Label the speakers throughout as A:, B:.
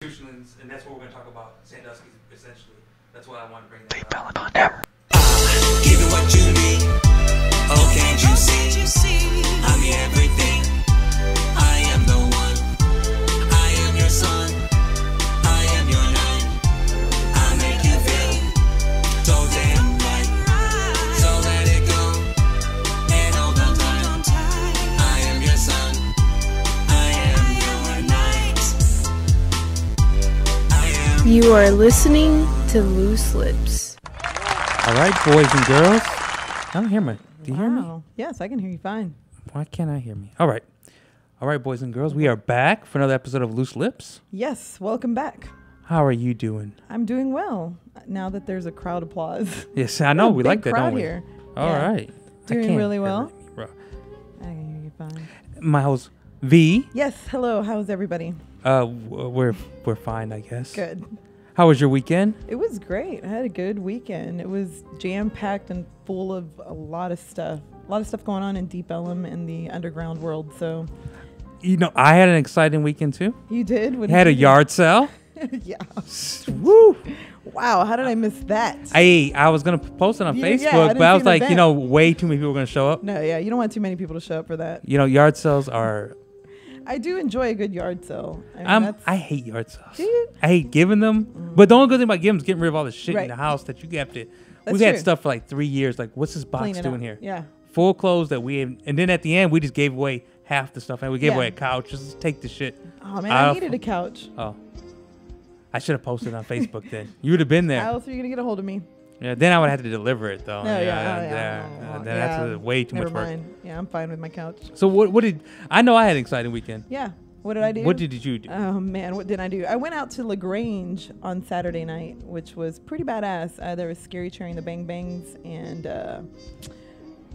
A: institutions, and that's what we're going to talk about. Sandusky, essentially. That's why I want to bring that up.
B: Give it what you need. Oh, can't you see? I'm your everything. I am the one. I am your sun. I am your night. I make you feel so damn right. So let it go and hold on tight. I am your sun. I am your night. I am.
C: You are listening to Loose Lips.
A: All right, boys and girls. I don't hear me. Do you hear me?
D: Yes, I can hear you fine.
A: Why can't I hear me? All right. All right, boys and girls. We are back for another episode of Loose Lips.
D: Yes, welcome back.
A: How are you doing?
D: I'm doing well now that there's a crowd applause.
A: Yes, I know. We like that, don't we?
D: Here.
A: All right.
D: Doing really well.
A: Bro.
D: I can hear you fine.
A: My host, V.
D: Yes, hello. How's everybody?
A: We're fine, I guess.
D: Good.
A: How was your weekend?
D: It was great. I had a good weekend. It was jam-packed and full of a lot of stuff. A lot of stuff going on in Deep Ellum in the underground world. So,
A: you know, I had an exciting weekend too.
D: You did?
A: What had a yard sale.
D: Yeah.
A: Woo!
D: Wow, how did I miss that?
A: I was gonna post it on Facebook,
D: yeah,
A: but I was like, you know, way too many people were gonna show up.
D: No, yeah, you don't want too many people to show up for that.
A: You know, yard sales are.
D: I do enjoy a good yard sale. I
A: hate yard sales.
D: Do you?
A: I hate giving them. But the only good thing about giving them is getting rid of all the shit in the house that you have to. We've had stuff for like 3 years. Like, what's this box doing here?
D: Yeah.
A: Full clothes that we have, and then at the end we just gave away half the stuff, and we gave away a couch. Just take the shit.
D: Oh man, I needed a couch.
A: Oh, I should have posted on Facebook then. You would have been there.
D: How else are you gonna get a hold of me?
A: Yeah, then I would have to deliver it though.
D: No,
A: That's way too much work.
D: Yeah, I'm fine with my couch.
A: So what did I know? I had an exciting weekend.
D: Yeah. What did I do?
A: What did you do?
D: Oh man, what did I do? I went out to LaGrange on Saturday night, which was pretty badass. There was Scary Cheering the Bang Bangs and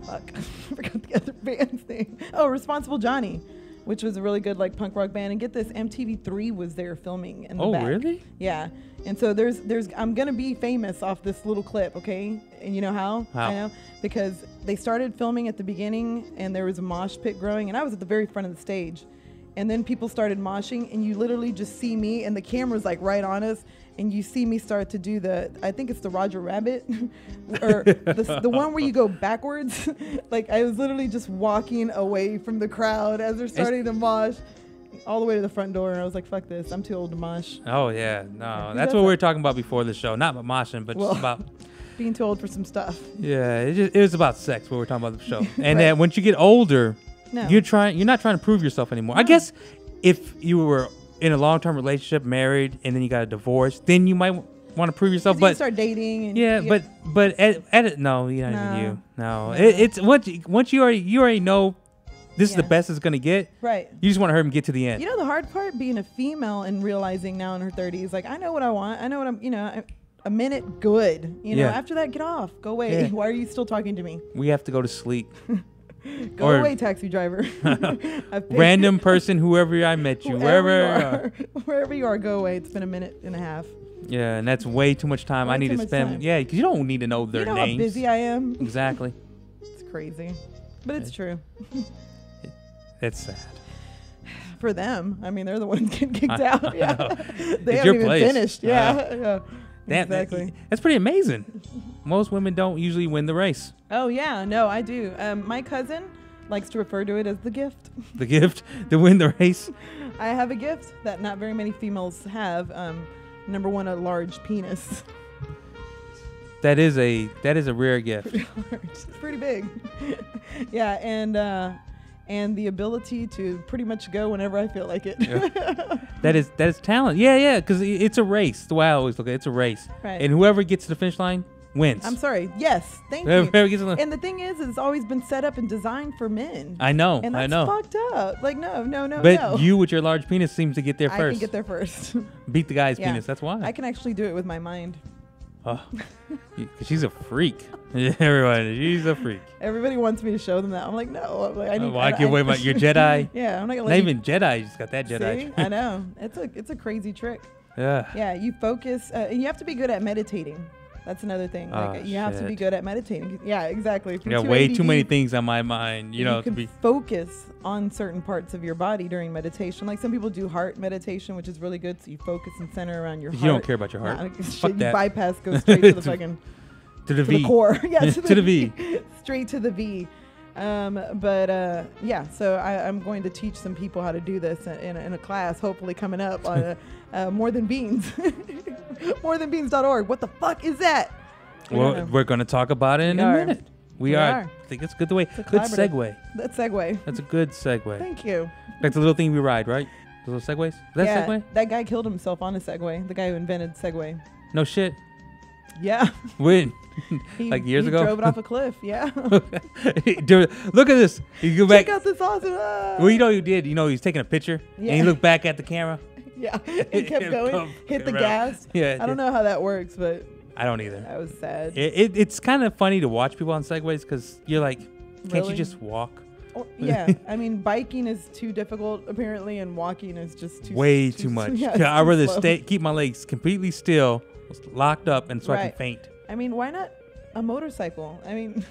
D: fuck, I forgot the other band's name. Oh, Responsible Johnny, which was a really good like punk rock band. And get this, MTV3 was there filming in the back.
A: Oh, really?
D: Yeah. And so there's I'm gonna be famous off this little clip, okay? And you know how? I know because they started filming at the beginning, and there was a mosh pit growing, and I was at the very front of the stage. And then people started moshing, and you literally just see me, and the camera's like right on us, and you see me start to do I think it's the Roger Rabbit, or the one where you go backwards. Like I was literally just walking away from the crowd as they're starting to mosh, all the way to the front door, and I was like, fuck this, I'm too old to mosh.
A: Oh yeah, no, that's what we were talking about before the show. Not about moshing, but just about
D: being too old for some stuff.
A: Yeah, it was about sex. What we were talking about the show, and then once you get older. No. You're not trying to prove yourself anymore. No. I guess if you were in a long-term relationship, married, and then you got a divorce, then you might want to prove yourself. But
D: you start dating. And
A: but no, it's once you already know this is the best it's gonna get.
D: Right.
A: You just want to hurry and get to the end.
D: You know the hard part being a female and realizing now in her 30s, like I know what I want. I know what I'm. You know. A minute, good. You know. After that, get off. Go away. Yeah. Why are you still talking to me?
A: We have to go to sleep.
D: Go away, taxi driver.
A: Random person, whoever I met you,
D: wherever you are, go away. It's been a minute and a half.
A: Yeah, and that's way too much time. I need to spend. Yeah, because you don't need to know their names.
D: How busy I am.
A: Exactly.
D: It's crazy, but it's true.
A: It's sad.
D: For them, I mean, they're the ones getting kicked out. Yeah, they
A: it's
D: haven't even finished. Yeah.
A: Damn,
D: exactly.
A: That's pretty amazing. Most women don't usually win the race.
D: Oh, yeah. No, I do. My cousin likes to refer to it as the gift.
A: The gift to win the race?
D: I have a gift that not very many females have. Number one, a large penis.
A: That is a rare gift.
D: Pretty large. It's pretty big. Yeah, and the ability to pretty much go whenever I feel like it.
A: Yeah. That is talent. Yeah, because it's a race. The way I always look at it, it's a race.
D: Right.
A: And whoever gets to the finish line wins.
D: I'm sorry. Yes, thank you. And the thing is, it's always been set up and designed for men.
A: I know.
D: And that's fucked up. Like, no.
A: But you with your large penis seems to get there first.
D: I can get there first.
A: Beat the guy's penis. That's why.
D: I can actually do it with my mind.
A: Oh, she's a freak. Everyone, she's a freak.
D: Everybody wants me to show them that. I'm like, no. I need.
A: I give away your Jedi.
D: Yeah, I'm not gonna.
A: Not even Jedi. You just got that Jedi.
D: See? I know. It's a crazy trick.
A: Yeah.
D: Yeah, you focus, and you have to be good at meditating. That's another thing. Like you have to be good at meditating. Yeah, exactly.
A: I got way too many things on my mind. You know,
D: you can focus on certain parts of your body during meditation. Like some people do heart meditation, which is really good. So you focus and center around your heart.
A: You don't care about your heart.
D: Fuck that. You bypass, go straight to the fucking
A: to the V.
D: The core. Yeah,
A: to the V.
D: Straight to the V. Yeah, so I'm going to teach some people how to do this in a class, hopefully coming up on More Than Beans. morethanbeans.org. What the fuck is that?
A: Well, we're going to talk about it in a minute. We are. I think it's a good way. Good segue.
D: That's segue.
A: That's a good segue.
D: Thank you.
A: Like the little thing we ride, right? The little segways? Is that Segway?
D: That guy killed himself on a Segway. The guy who invented Segway.
A: No shit.
D: Yeah.
A: When? Like years ago?
D: He drove it off a cliff, yeah.
A: Dude, look at this. You go back.
D: Check out this awesome.
A: Well, you know what he did? You know, he was taking a picture, and he looked back at the camera.
D: Yeah, and kept going, hit the gas.
A: Yeah.
D: I don't know how that works, but...
A: I don't either.
D: That was sad.
A: It's kind of funny to watch people on Segways because you're like, can't you just walk?
D: Oh, yeah, I mean, biking is too difficult apparently, and walking is just
A: too much. Yeah, I'd rather keep my legs completely still, locked up, and so I can faint.
D: I mean, why not a motorcycle? I mean,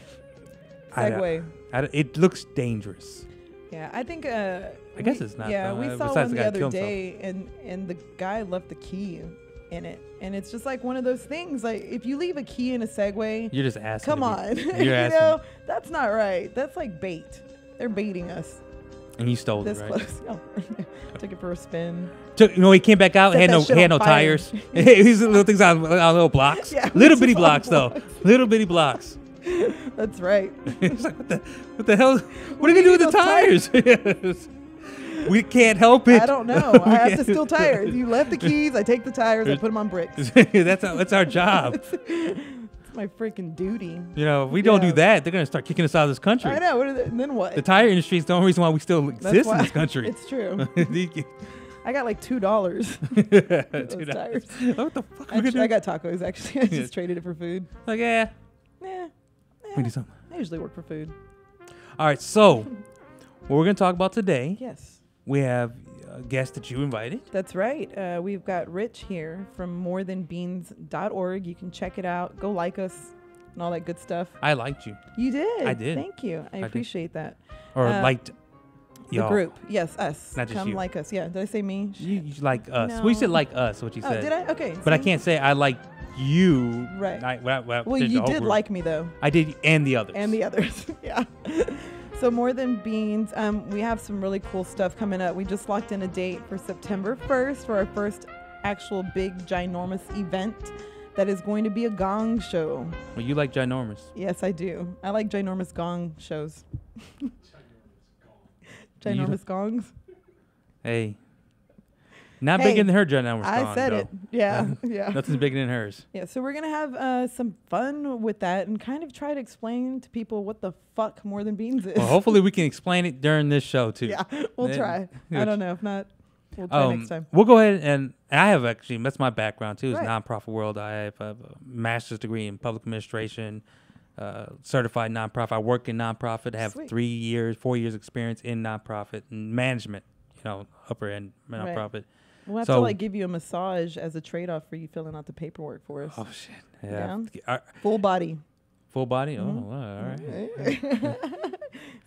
D: Segway.
A: It looks dangerous.
D: Yeah, I think.
A: I guess it's not.
D: Yeah, we saw one the other day, and the guy left the key in it, and it's just like one of those things. Like if you leave a key in a Segway,
A: you're just asking.
D: Come on,
A: you're asking.
D: That's not right. That's like bait. They're baiting us.
A: And you stole it, right?
D: Close. Oh. Took it for a spin.
A: He came back out. Had no tires. These little things on little blocks. Yeah, little bitty blocks though. Little bitty blocks.
D: That's right.
A: It's like what the hell? What are you gonna do with the tires? We can't help it.
D: I don't know. I have to steal tires. You left the keys. I take the tires. I put them on bricks.
A: That's our job.
D: It's my freaking duty.
A: You know, if we don't do that, they're gonna start kicking us out of this country.
D: I know. And then what?
A: The tire industry is the only reason why we still exist in this country.
D: It's true. I got like $2. Those tires.
A: What the fuck?
D: I got tacos actually. I just traded it for food.
A: Like we do something.
D: I usually work for food.
A: All right, so what we're gonna talk about today?
D: Yes.
A: We have a guest that you invited.
D: That's right. We've got Rich here from morethanbeans.org. You can check it out. Go like us and all that good stuff.
A: I liked you.
D: You did.
A: I did.
D: Thank you. I appreciate that.
A: Or liked
D: the group. Yes, us.
A: Not just
D: Come
A: you.
D: like us. Yeah. Did I say me?
A: You like us.
D: No.
A: We said like us, what you said.
D: Did I? Okay.
A: But I can't say I like you.
D: Right.
A: Well,
D: you did like me, though.
A: I did, and the others.
D: And the others. Yeah. So More Than Beans, we have some really cool stuff coming up. We just locked in a date for September 1st for our first actual big, ginormous event that is going to be a gong show.
A: Well, you like ginormous.
D: Yes, I do. I like ginormous gong shows. Ginormous gongs.
A: Hey. Not bigger than her ginormous gong.
D: I said it. Yeah. Yeah.
A: Nothing's bigger than hers.
D: Yeah. So we're going to have some fun with that and kind of try to explain to people what the fuck More Than Beans is.
A: Well, hopefully we can explain it during this show, too.
D: Yeah. We'll try. I don't know. If not, we'll try next time.
A: We'll go ahead and I have actually, that's my background, too, is nonprofit world. I have a master's degree in public administration, certified nonprofit. I work in nonprofit. I have 4 years experience in nonprofit and management, upper end nonprofit.
D: Right. We'll have to give you a massage as a trade-off for you filling out the paperwork for us.
A: Oh, shit. Yeah.
D: Full body.
A: Full body? Mm-hmm. Oh,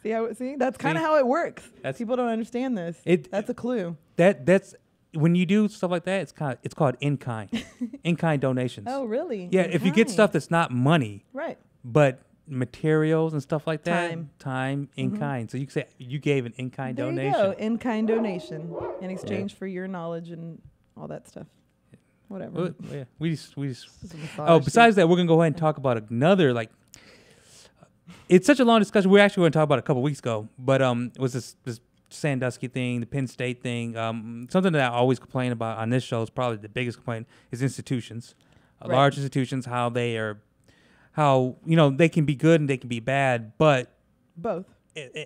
A: all
D: right. See, that's kind of how it works. People don't understand this. That's a clue.
A: That's when you do stuff like that, it's called in-kind. In-kind donations.
D: Oh, really?
A: Yeah, if you get stuff that's not money.
D: Right.
A: But materials and stuff like that. Time in kind. So you say you gave an in-kind donation.
D: There you go, in-kind donation in exchange for your knowledge and all that stuff. Whatever.
A: Well, yeah, we just. Besides that, we're gonna go ahead and talk about another it's such a long discussion. We're actually going to talk about it a couple weeks ago, but it was this Sandusky thing, the Penn State thing. Something that I always complain about on this show is probably the biggest complaint is institutions, large institutions, how they can be good and they can be bad, but
D: both.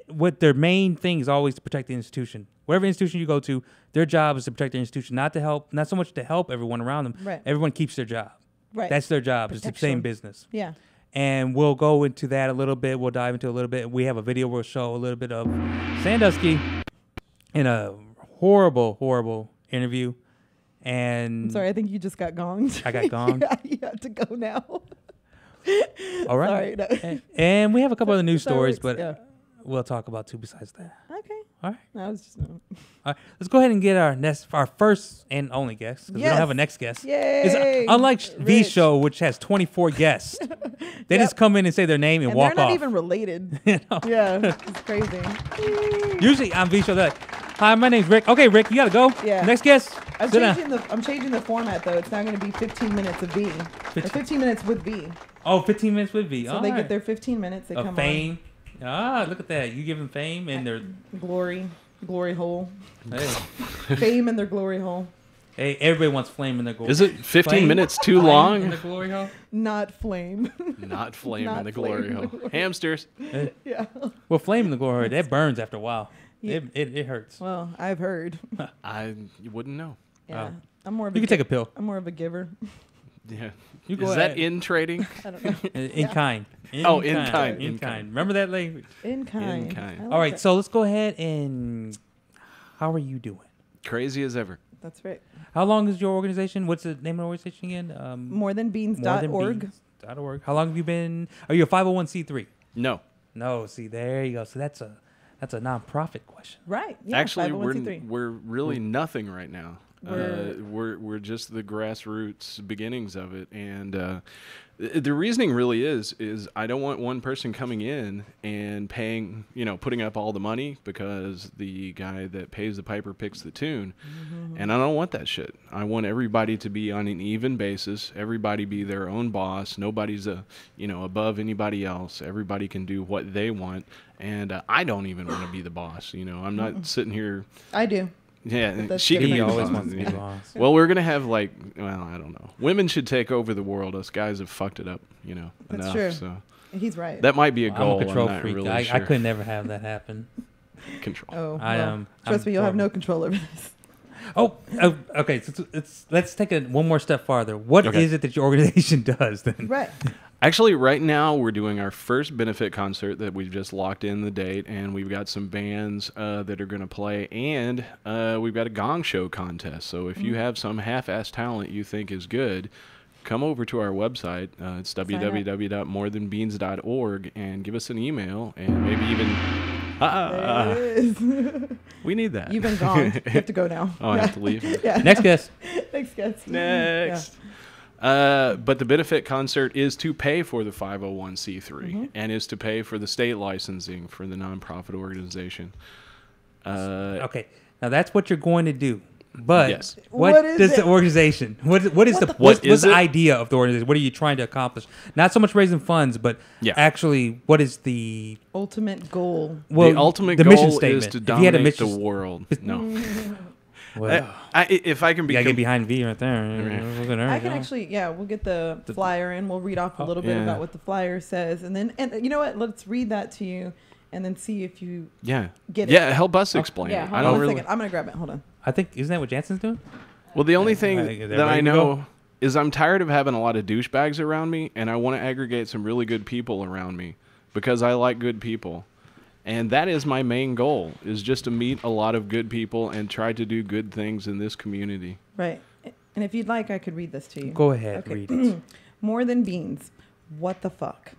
A: What their main thing is always to protect the institution. Whatever institution you go to, their job is to protect their institution, not so much to help everyone around them.
D: Right.
A: Everyone keeps their job.
D: Right.
A: That's their job. It's the same business.
D: Yeah.
A: And we'll go into that a little bit. We'll dive into a little bit. We have a video we'll show a little bit of Sandusky in a horrible, horrible interview. And
D: I'm sorry, I think you just got gonged.
A: I got gonged.
D: Yeah, you have to go now.
A: All right.
D: Sorry, no.
A: And we have a couple other news
D: That's how it
A: stories,
D: works,
A: but
D: yeah.
A: we'll talk about two besides that.
D: Okay.
A: All right.
D: No, I was just no.
A: All right. Let's go ahead and get our first and only guest, because we don't have a next guest.
D: Yay!
A: It's, unlike V's
D: Rich.
A: show, which has 24 guests, they just come in and say their name and walk
D: they're not
A: off.
D: even related.
A: You know?
D: Yeah, it's crazy.
A: Usually on V's show, they're like, "Hi, my name's Rick." Okay, Rick, you gotta go.
D: Yeah.
A: Next guest.
D: I'm
A: sit down.
D: changing the format though. It's now going to be 15 minutes of V. Or 15 minutes with V.
A: Oh, 15 minutes with V.
D: So
A: All
D: they
A: right.
D: get their 15 minutes. They
A: of
D: come
A: fame. Ah, look at that. You give them fame and their
D: on. Glory hole.
A: hey,
D: Fame in their glory hole.
A: hey, everybody wants flame in their glory.
E: Is it 15
A: Flame?
E: minutes too
A: Flame
E: long?
A: in the glory hole?
D: Not flame.
E: Not flame
D: Not
E: in the
D: flame
E: glory
D: in the
E: hole.
D: glory.
E: Hamsters.
D: Yeah.
A: Well, flame in the glory hole, that burns after a while.
D: Yeah.
A: It hurts.
D: Well, I've heard.
E: You wouldn't know.
D: Yeah.
A: Oh.
D: I'm more of
A: You can take a pill.
D: I'm more of a giver.
E: Yeah.
A: You go
E: Is
A: ahead.
E: that in trading?
D: I don't know.
A: In kind.
E: In kind.
A: In kind. Remember that language?
D: In kind.
E: In kind.
D: I like
A: All right,
D: it.
A: so let's go ahead and how are you doing?
E: Crazy as ever.
D: That's right.
A: How long is your organization? What's the name of the organization again?
D: Morethanbeans.org.
A: .org. How long have you been? Are you a 501c3?
E: No.
A: No. See, there you go. So that's a nonprofit question.
D: Right. Yeah,
E: Actually,
D: 501c3.
E: we're really nothing right now. We're just the grassroots beginnings of it, and the reasoning really is I don't want one person coming in and paying, putting up all the money, because the guy that pays the piper picks the tune, and I don't want that shit. I want everybody to be on an even basis. Everybody be their own boss. Nobody's above anybody else. Everybody can do what they want, and I don't even want to be the boss. I'm not sitting here.
D: I do.
E: Yeah,
D: That's
E: she can
D: good.
E: be
A: He
E: the
A: always
E: boss.
A: wants to be the boss.
E: Well, we're gonna have I don't know. Women should take over the world. Us guys have fucked it up,
D: That's
E: enough.
D: true.
E: So
D: He's right.
E: that might be a
A: I'm
E: goal.
A: a control
E: not
A: freak.
E: really
A: I
E: sure.
A: could never have that happen.
E: Control.
D: Oh,
A: I
D: well,
A: am.
D: Trust
A: I'm
D: me, you'll have
A: horrible.
D: no control over this.
A: Oh, okay. So let's take it one more step farther. What
E: Okay.
A: is it that your organization does then?
D: Right.
E: Actually, right now we're doing our first benefit concert that we've just locked in the date, and we've got some bands that are going to play, and we've got a gong show contest. So if you have some half-assed talent you think is good, come over to our website. It's
D: up.
E: www.morethanbeans.org, and give us an email, and maybe even
D: There it is.
E: we need that.
D: You've been gone. You have to go now.
E: Oh, I have to leave.
D: Yeah.
A: Next guest.
D: Next guest.
E: Next. But the benefit concert is to pay for the 501c3 and is to pay for the state licensing for the nonprofit organization.
A: Okay. Now that's what you're going to do. But
E: Yes.
A: what
D: is
A: does
D: it?
A: the organization? What is
E: What
A: what's
E: is
A: the
E: it?
A: idea of the organization? What are you trying to accomplish? Not so much raising funds, but
E: Yeah.
A: actually, what is the
D: Ultimate goal.
A: well,
E: the ultimate
A: the
E: goal
A: mission
E: is
A: statement?
E: to
A: If you had a
E: dominate the
A: mission-
E: world. No.
A: Well,
E: If I can
A: you
E: be
A: gotta get behind V right there. Look at her,
D: I can
A: go.
D: actually, we'll get the flyer in. We'll read off a little bit
E: yeah.
D: about what the flyer says. And you know what? Let's read that to you and then see if you
E: Yeah.
D: get it.
E: Yeah, help us explain
D: Yeah,
E: it.
D: hold
E: I
D: on
E: don't
D: one
E: really.
D: second. I'm going to grab it. Hold on.
A: I think isn't that what Jansen's doing?
E: Well, the only thing
A: Is that
E: that I
A: ready to
E: know
A: go?
E: is I'm tired of having a lot of douchebags around me, and I want to aggregate some really good people around me because I like good people. And that is my main goal, is just to meet a lot of good people and try to do good things in this community.
D: Right. And if you'd like, I could read this to you.
A: Go ahead,
D: Okay.
A: read it.
D: More than beans. What the fuck?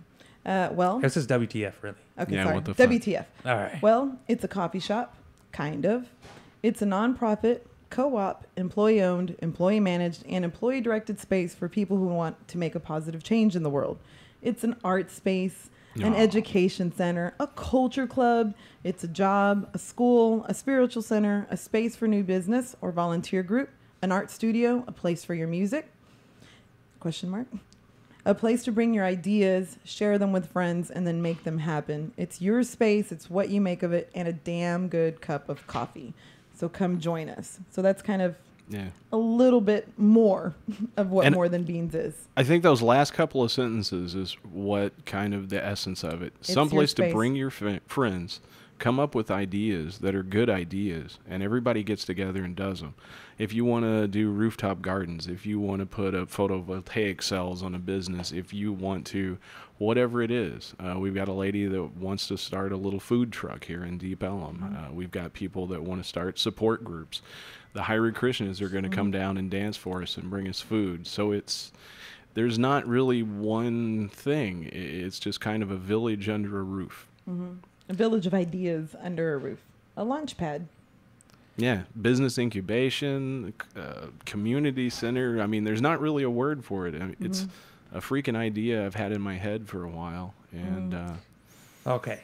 D: Well,
A: This is WTF, really.
D: okay,
E: Yeah,
D: sorry.
E: what the fuck?
D: WTF.
A: All right.
D: Well, it's a coffee shop, kind of. It's a nonprofit, co-op, employee-owned, employee-managed, and employee-directed space for people who want to make a positive change in the world. It's an art space, an education center, a culture club. It's a job, a school, a spiritual center, a space for new business or volunteer group, an art studio, a place for your music, question mark, a place to bring your ideas, share them with friends, and then make them happen. It's your space, it's what you make of it, and a damn good cup of coffee. So come join us. So that's kind of
E: Yeah.
D: a little bit more of what
E: And
D: More Than Beans is.
E: I think those last couple of sentences is what kind of the essence of it.
D: It's
E: Someplace
D: your
E: to
D: space.
E: bring your friends, Come up with ideas that are good ideas, and everybody gets together and does them. If you want to do rooftop gardens, if you want to put up photovoltaic cells on a business, if you want to, whatever it is. We've got a lady that wants to start a little food truck here in Deep Ellum. We've got people that want to start support groups. The Hare Krishnas are going to come down and dance for us and bring us food. So there's not really one thing. It's just kind of a village under a roof.
D: A village of ideas under a roof. A launch pad.
E: Yeah, business incubation, community center. I mean, there's not really a word for it. I mean, it's a freaking idea I've had in my head for a while. And
A: okay.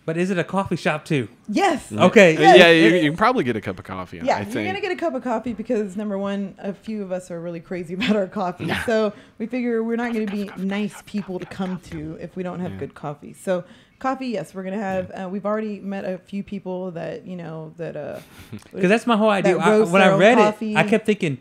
A: But is it a coffee shop too?
D: Yes.
A: Okay.
D: Yes.
E: Yeah, you can probably get a cup of coffee.
D: Yeah,
E: I think.
D: you're going to get a cup of coffee because, number one, a few of us are really crazy about our coffee. So we figure we're not going to be nice people to come to if we don't have good coffee. So coffee, yes, we're going to have, we've already met a few people that, because
A: that's my whole idea. When I read it, I kept thinking,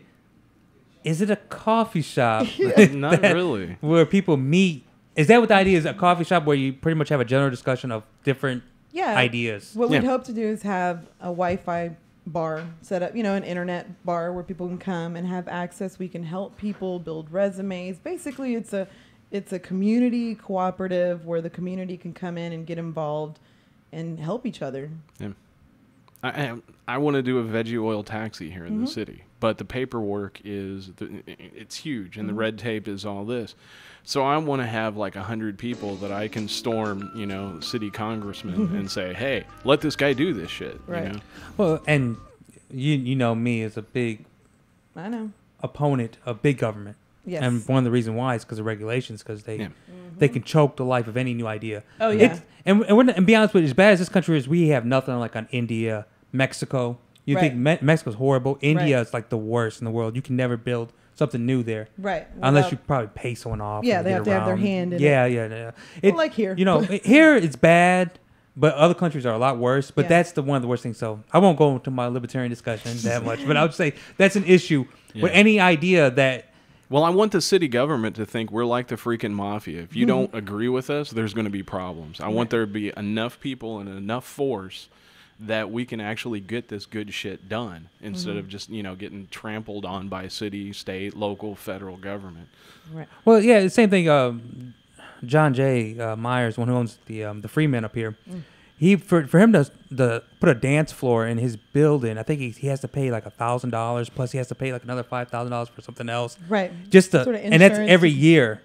A: is it a coffee shop?
E: Not really.
A: Where people meet. Is that what the idea is? A coffee shop where you pretty much have a general discussion of different ideas?
D: What we'd hope to do is have a Wi-Fi bar set up, an internet bar where people can come and have access. We can help people build resumes. Basically, it's a community cooperative where the community can come in and get involved and help each other.
E: Yeah. I want to do a veggie oil taxi here in the city, but the paperwork it's huge, and the red tape is all this. So I want to have like 100 people that I can storm, city congressmen and say, hey, let this guy do this shit.
D: Right.
E: You know?
A: Well, and you know me as a big opponent of big government.
D: Yes.
A: And one of the reasons why is because of regulations, because they can choke the life of any new idea.
D: Oh, yeah.
A: And be honest with you, as bad as this country is, we have nothing like on India, Mexico. You think Mexico's horrible. India is like the worst in the world. You can never build something new there.
D: Right.
A: Unless you probably pay someone off.
D: Yeah, they have to have their hand in it.
A: Yeah.
D: Like here.
A: Here it's bad, but other countries are a lot worse. But that's one of the worst things. So I won't go into my libertarian discussion that much. But I would say that's an issue with any idea that...
E: Well, I want the city government to think we're like the freaking mafia. If you don't agree with us, there's going to be problems. I want there to be enough people and enough force that we can actually get this good shit done instead of just, getting trampled on by city, state, local, federal government.
D: Right.
A: Well, yeah, the same thing. John J. Myers, one who owns the Freeman up here, he for him to put a dance floor in his building, I think he has to pay like $1,000 plus he has to pay like another $5,000 for something else.
D: Right.
A: Just and that's every year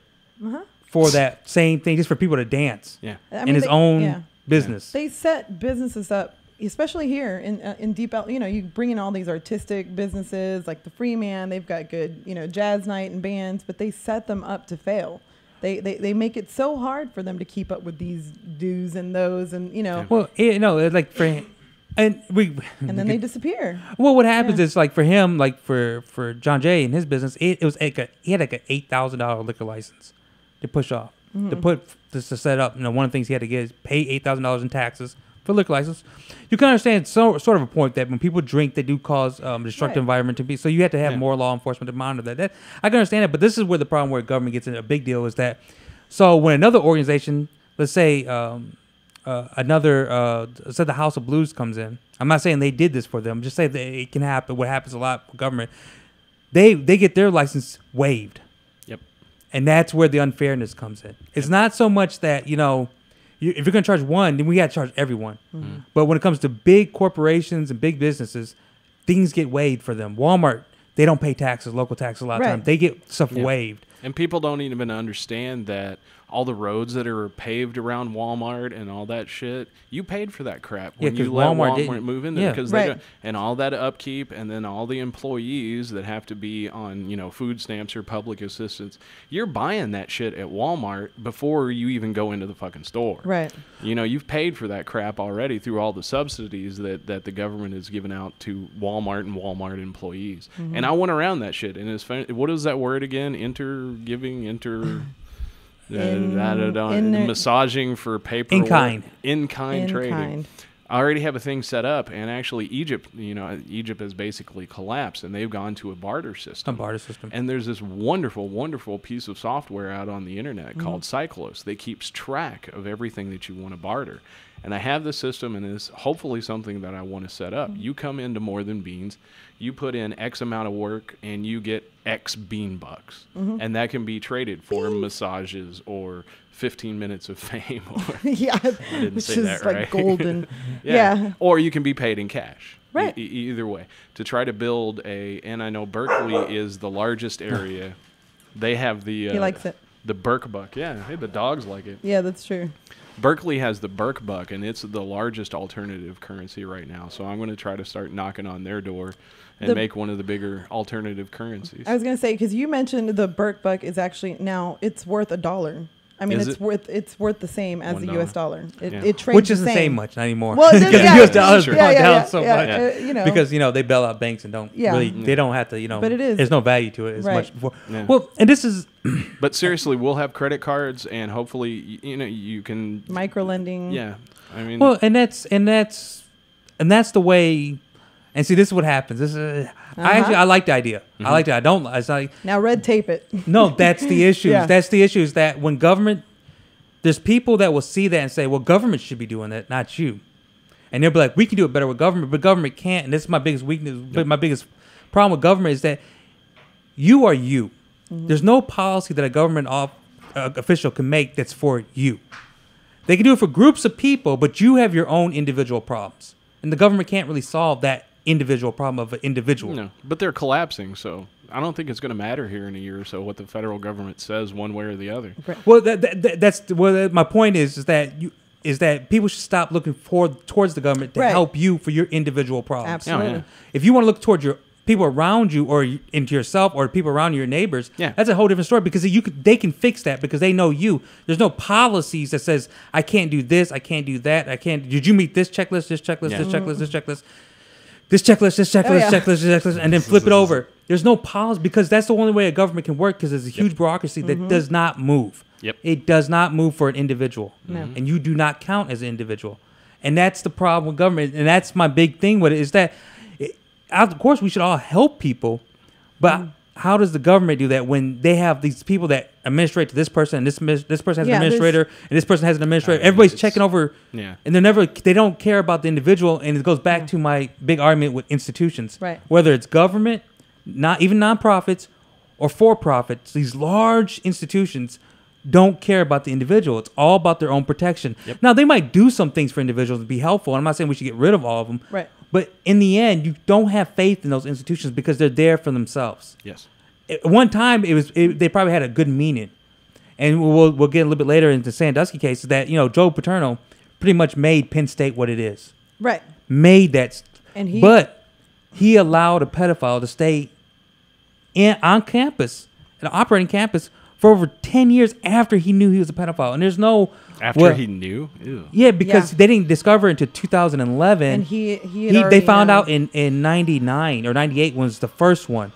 A: for that same thing, just for people to dance.
E: Yeah.
A: In his own business.
D: They set businesses up. Especially here in Deep Ellum, you bring in all these artistic businesses like the Freeman. They've got good, jazz night and bands, but they set them up to fail. They make it so hard for them to keep up with these do's and those, and
A: Well, like for him, and
D: then they disappear.
A: Well, what happens is like for him, like for John Jay and his business, it was he had like an $8,000 liquor license to push off to set up. One of the things he had to get is pay $8,000 in taxes for liquor license. You can understand sort of a point that when people drink, they do cause destructive environment to be. So you have to have more law enforcement to monitor that. I can understand it, but this is where the problem where government gets in a big deal is that. So when another organization, let's say say the House of Blues comes in. I'm not saying they did this for them. Just say that it can happen. What happens a lot with government, they get their license waived.
E: Yep.
A: And that's where the unfairness comes in. It's not so much that if you're going to charge one, then we got to charge everyone. But when it comes to big corporations and big businesses, things get waived for them. Walmart, they don't pay taxes, local taxes a lot of times. They get stuff waived.
E: And people don't even understand that all the roads that are paved around Walmart and all that shit, you paid for that crap when you let Walmart move in there. Because and all that upkeep and then all the employees that have to be on, food stamps or public assistance, you're buying that shit at Walmart before you even go into the fucking store.
D: Right.
E: You've paid for that crap already through all the subsidies that the government has given out to Walmart and Walmart employees. And I went around that shit. And it's what is that word again? Massaging for paper. In kind trading. I already have a thing set up, and actually Egypt has basically collapsed, and they've gone to a barter system. And there's this wonderful, wonderful piece of software out on the internet called Cyclos that keeps track of everything that you want to barter. and I have the system, and it's hopefully something that I want to set up. You come into More Than Beans, you put in X amount of work, and you get X bean bucks, and that can be traded for massages or 15 minutes of fame. Or,
D: yeah,
E: I didn't
D: which
E: say
D: is
E: that
D: like
E: right.
D: golden.
E: Yeah.
D: Yeah.
E: Or you can be paid in cash.
D: Right.
E: Either way, to try to build and I know Berkeley is the largest area. They have the
D: He likes it.
E: the Burke Buck. Yeah, hey, the dogs like it.
D: Yeah, that's true.
E: Berkeley has the Burke Buck, and it's the largest alternative currency right now. So I'm going to try to start knocking on their door and make one of the bigger alternative currencies.
D: I was going to say, because you mentioned the Burke Buck is actually now it's worth $1. I mean,
E: Is
D: it's worth the same as the
E: $1?
D: U.S. dollar. It,
E: Yeah.
D: it trades
A: Which
D: the
A: isn't
D: same.
A: saying much not anymore.
D: Well,
A: because
D: yeah,
A: the U.S. dollar's
E: sure.
A: gone down so
D: yeah,
A: much.
D: you know,
A: Because they bail out banks and don't
D: Yeah.
A: really they don't have to
D: But it is.
A: there's no value to it as
D: Right.
A: much before.
E: Yeah.
A: Well, and this is
E: But seriously, we'll have credit cards, and hopefully, you can.
D: micro lending.
E: Yeah, I mean.
A: well, and that's the way. And see, this is what happens. This is I like the idea. I like that. I don't. It's like
D: Now red tape it.
A: no. That's the issue.
D: Yeah.
A: That's the issue. Is that when government, there's people that will see that and say, well, government should be doing that, not you. And they'll be like, we can do it better with government, but government can't. And this is my biggest weakness. But my biggest problem with government is that you are you. There's no policy that a government official can make that's for you. They can do it for groups of people, but you have your own individual problems. And the government can't really solve that individual problem of an individual.
E: No, but they're collapsing, so I don't think it's going to matter here in a year or so what the federal government says one way or the other.
A: Well, that's my point is that people should stop looking towards the government to
D: Right.
A: help you for your individual problems.
D: Absolutely.
E: Oh, yeah.
A: If you want to look towards your people around you or into yourself or people around your neighbors,
E: Yeah.
A: that's a whole different story because they can fix that because they know you. There's no policies that says I can't do this, I can't do that, I can't. Did you meet this checklist, this checklist,
E: Yeah.
A: this checklist, this checklist? This checklist, this checklist,
D: Oh, yeah.
A: checklist, this checklist, and then flip it over. There's no policy because that's the only way a government can work because there's a huge bureaucracy that does not move.
E: Yep.
A: It does not move for an individual.
D: No.
A: And you do not count as an individual. And that's the problem with government. And that's my big thing with it is that, of course, we should all help people. But how does the government do that when they have these people that administrate to this person and this person has
D: Yeah,
A: an administrator and this person has an administrator?
E: I mean,
A: Everybody's
E: it's-
A: checking over.
E: Yeah.
A: And they don't care about the individual. And it goes back to my big argument with institutions.
D: Right.
A: Whether it's government, not even nonprofits or for-profits, these large institutions don't care about the individual. It's all about their own protection.
E: Yep.
A: Now, they might do some things for individuals and be helpful. I'm not saying we should get rid of all of them.
D: Right.
A: But in the end, you don't have faith in those institutions because they're there for themselves.
E: Yes.
A: At one time, they probably had a good meaning. And we'll get a little bit later into Sandusky case that, Joe Paterno pretty much made Penn State what it is.
D: Right.
A: Made that.
D: And
A: But he allowed a pedophile to stay on campus, an operating campus, for over 10 years after he knew he was a pedophile. And there's no...
E: After he knew? Ew.
A: Yeah, because
D: Yeah.
A: they didn't discover it until 2011.
D: And he
A: they found out in 99 or 98 was the first one.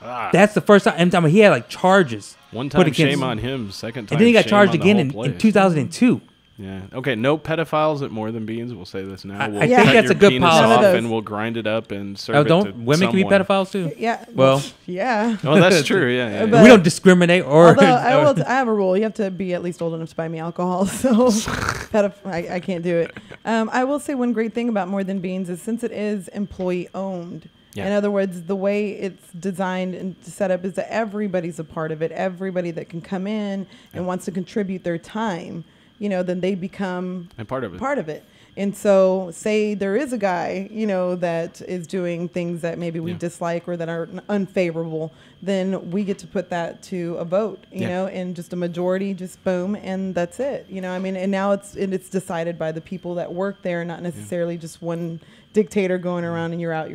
E: Ah.
A: That's the first time. And I mean, he had like charges.
E: One
A: put
E: time,
A: against
E: shame
A: him.
E: on him. Second time,
A: And then he got
E: shame
A: charged
E: on the
A: again
E: whole
A: in
E: place.
A: 2002.
E: Yeah. Okay. No pedophiles at More Than Beans. We'll say this now.
A: I
E: We'll
A: think
E: cut
A: that's
E: your
A: a good
E: penis
A: policy.
D: None of
E: off
D: those.
E: and we'll grind it up and serve
A: Oh,
E: it to
A: don't women can be
E: someone.
A: pedophiles too?
D: Yeah.
A: Well,
D: yeah.
E: Oh, that's true. Yeah. yeah,
D: But-
E: yeah.
A: we don't discriminate or.
D: Although I have a rule. You have to be at least old enough to buy me alcohol. So I can't do it. I will say one great thing about More Than Beans is since it is employee owned.
E: Yeah.
D: In other words, the way it's designed and set up is that everybody's a part of it. Everybody that can come in and wants to contribute their time, then they become
E: And part of it.
D: part of it. And so say there is a guy, that is doing things that maybe we
E: Yeah.
D: dislike or that are unfavorable, then we get to put that to a vote,
E: Yeah.
D: and just a majority, just boom, and that's it. And now it's decided by the people that work there, not necessarily just one dictator going around and you're out.